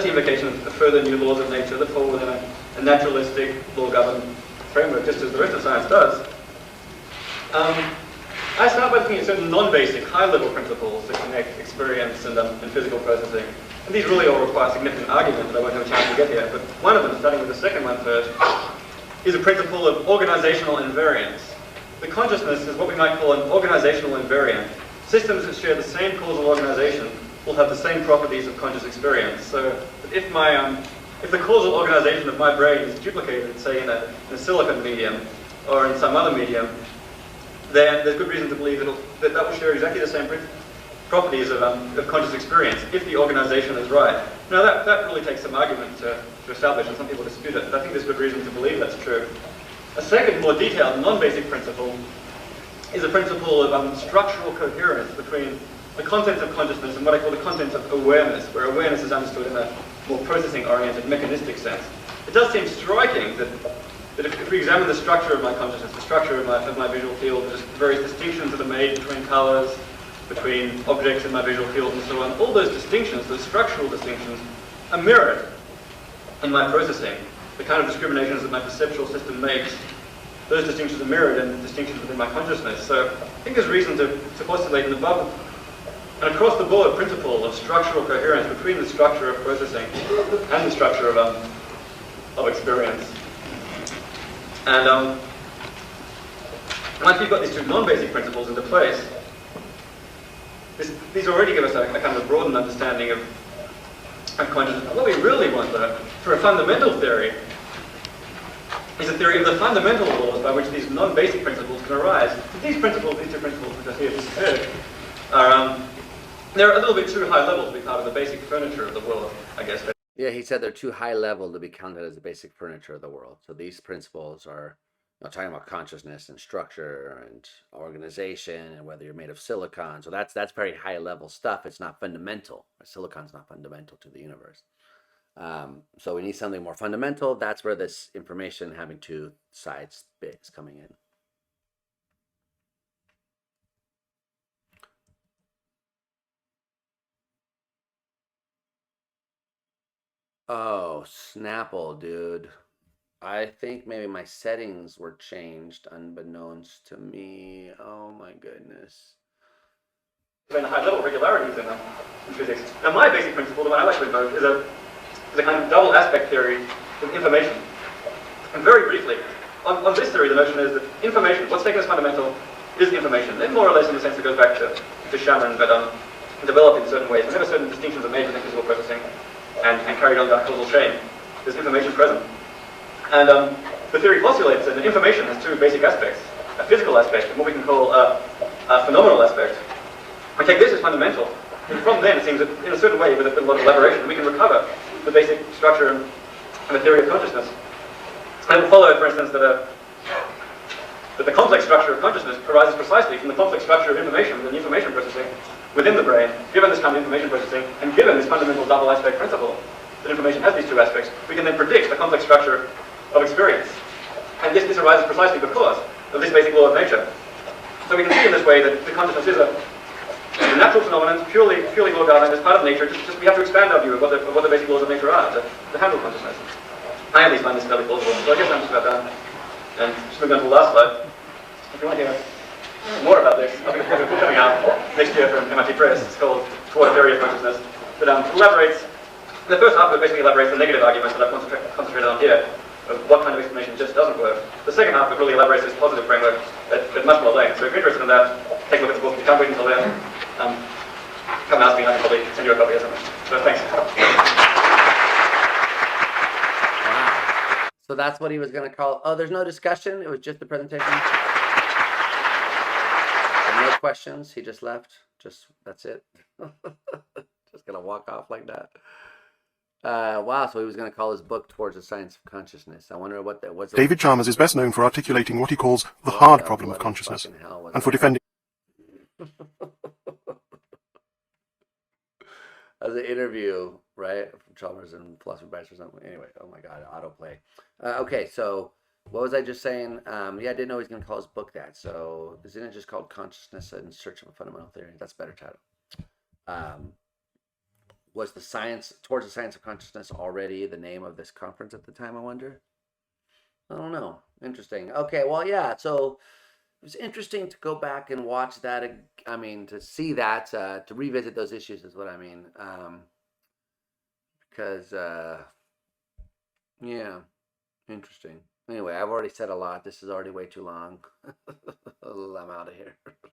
B: invocation of further new laws of nature that fall within a naturalistic, law-governed framework, just as the rest of science does. I start by looking at certain non-basic, high-level principles that connect experience and physical processing. And these really all require significant argument that I won't have a chance to get here. But one of them, starting with the second one first, is a principle of organizational invariance. The consciousness is what we might call an organizational invariant. Systems that share the same causal organization will have the same properties of conscious experience. So if the causal organization of my brain is duplicated, say in a silicon medium or in some other medium, then there's good reason to believe that will share exactly the same properties of conscious experience if the organization is right. Now that really takes some argument to establish, and some people dispute it, but I think there's good reason to believe that's true. A second, more detailed, non-basic principle is a principle of structural coherence between the contents of consciousness and what I call the contents of awareness, where awareness is understood in a more processing-oriented, mechanistic sense. It does seem striking that if we examine the structure of my consciousness, the structure of my visual field, there's various distinctions that are made between colors, between objects in my visual field, and so on. All those distinctions, those structural distinctions, are mirrored in my processing. The kind of discriminations that my perceptual system makes, those distinctions are mirrored in distinctions within my consciousness. So I think there's reason to postulate an above and across the board principle of structural coherence between the structure of processing and the structure of experience. And once we've got these two non-basic principles into place, these already give us a kind of a broadened understanding of consciousness. What we really want, though, for a fundamental theory, is a theory of the fundamental laws by which these non-basic principles can arise. These two principles, which I see have disappeared, they're a little bit too high level to be part of the basic furniture of the world, I guess.
A: Yeah, he said they're too high level to be counted as the basic furniture of the world. So these principles are talking about consciousness and structure and organization and whether you're made of silicon. So that's very high level stuff. It's not fundamental. Silicon's not fundamental to the universe. So we need something more fundamental. That's where this information having two sides bit is coming in. Oh, Snapple, dude. I think maybe my settings were changed unbeknownst to me. Oh my goodness.
B: When high-level regularities in physics. Now, my basic principle, the one I like to invoke, is a kind of double aspect theory of information. And very briefly, on this theory, the notion is that information, what's taken as fundamental, is information. Then more or less in the sense that goes back to Chalmers, but developed in certain ways. Whenever certain distinctions are made within physical processing and carried on without causal chain, there's information present. And the theory postulates that information has two basic aspects, a physical aspect and what we can call a phenomenal aspect. We take this as fundamental, and from then it seems that in a certain way, with a lot of elaboration, we can recover the basic structure and the theory of consciousness. And it will follow, for instance, that the complex structure of consciousness arises precisely from the complex structure of information and information processing within the brain. Given this kind of information processing, and given this fundamental double aspect principle, that information has these two aspects, we can then predict the complex structure of experience. And this arises precisely because of this basic law of nature. So we can see in this way that the consciousness is a natural phenomenon, purely law governing, as part of nature. Just we have to expand our view of what the basic laws of nature are to handle consciousness. I at least find this fairly plausible. So I guess I'm just about done. And just moving on to the last slide. If you want to hear more about this, I'll be coming out next year from MIT Press. It's called Toward a Theory of Consciousness. That elaborates, the first half of it basically elaborates the negative arguments that I've concentrated on here, of what kind of explanation just doesn't work. The second half of it really elaborates this positive framework at much more length. So if you're interested in that, take a look at the book. If you can't wait until then, come and ask me and I can probably send you a copy or something. So thanks.
A: So that's what he was going to call. Oh, there's no discussion. It was just the presentation. So no questions. He just left. That's it. Just going to walk off like that. Wow. So he was going to call his book Towards the Science of Consciousness. I wonder what that was.
C: David Chalmers is best known for articulating what he calls the hard problem of consciousness, and for defending.
A: As an interview, right, from Chalmers and Philosophy Bites or something. Anyway, oh my God, autoplay. Okay, so what was I just saying? Yeah, I didn't know he was going to call his book that. So isn't it just called Consciousness in Search of a Fundamental Theory? That's a better title. Was the Science Towards the Science of Consciousness already the name of this conference at the time, I wonder? I don't know. Interesting. Okay, well, yeah, so it was interesting to go back and watch that. I mean, to see that, to revisit those issues is what I mean. Because, yeah, interesting. Anyway, I've already said a lot. This is already way too long. I'm out of here.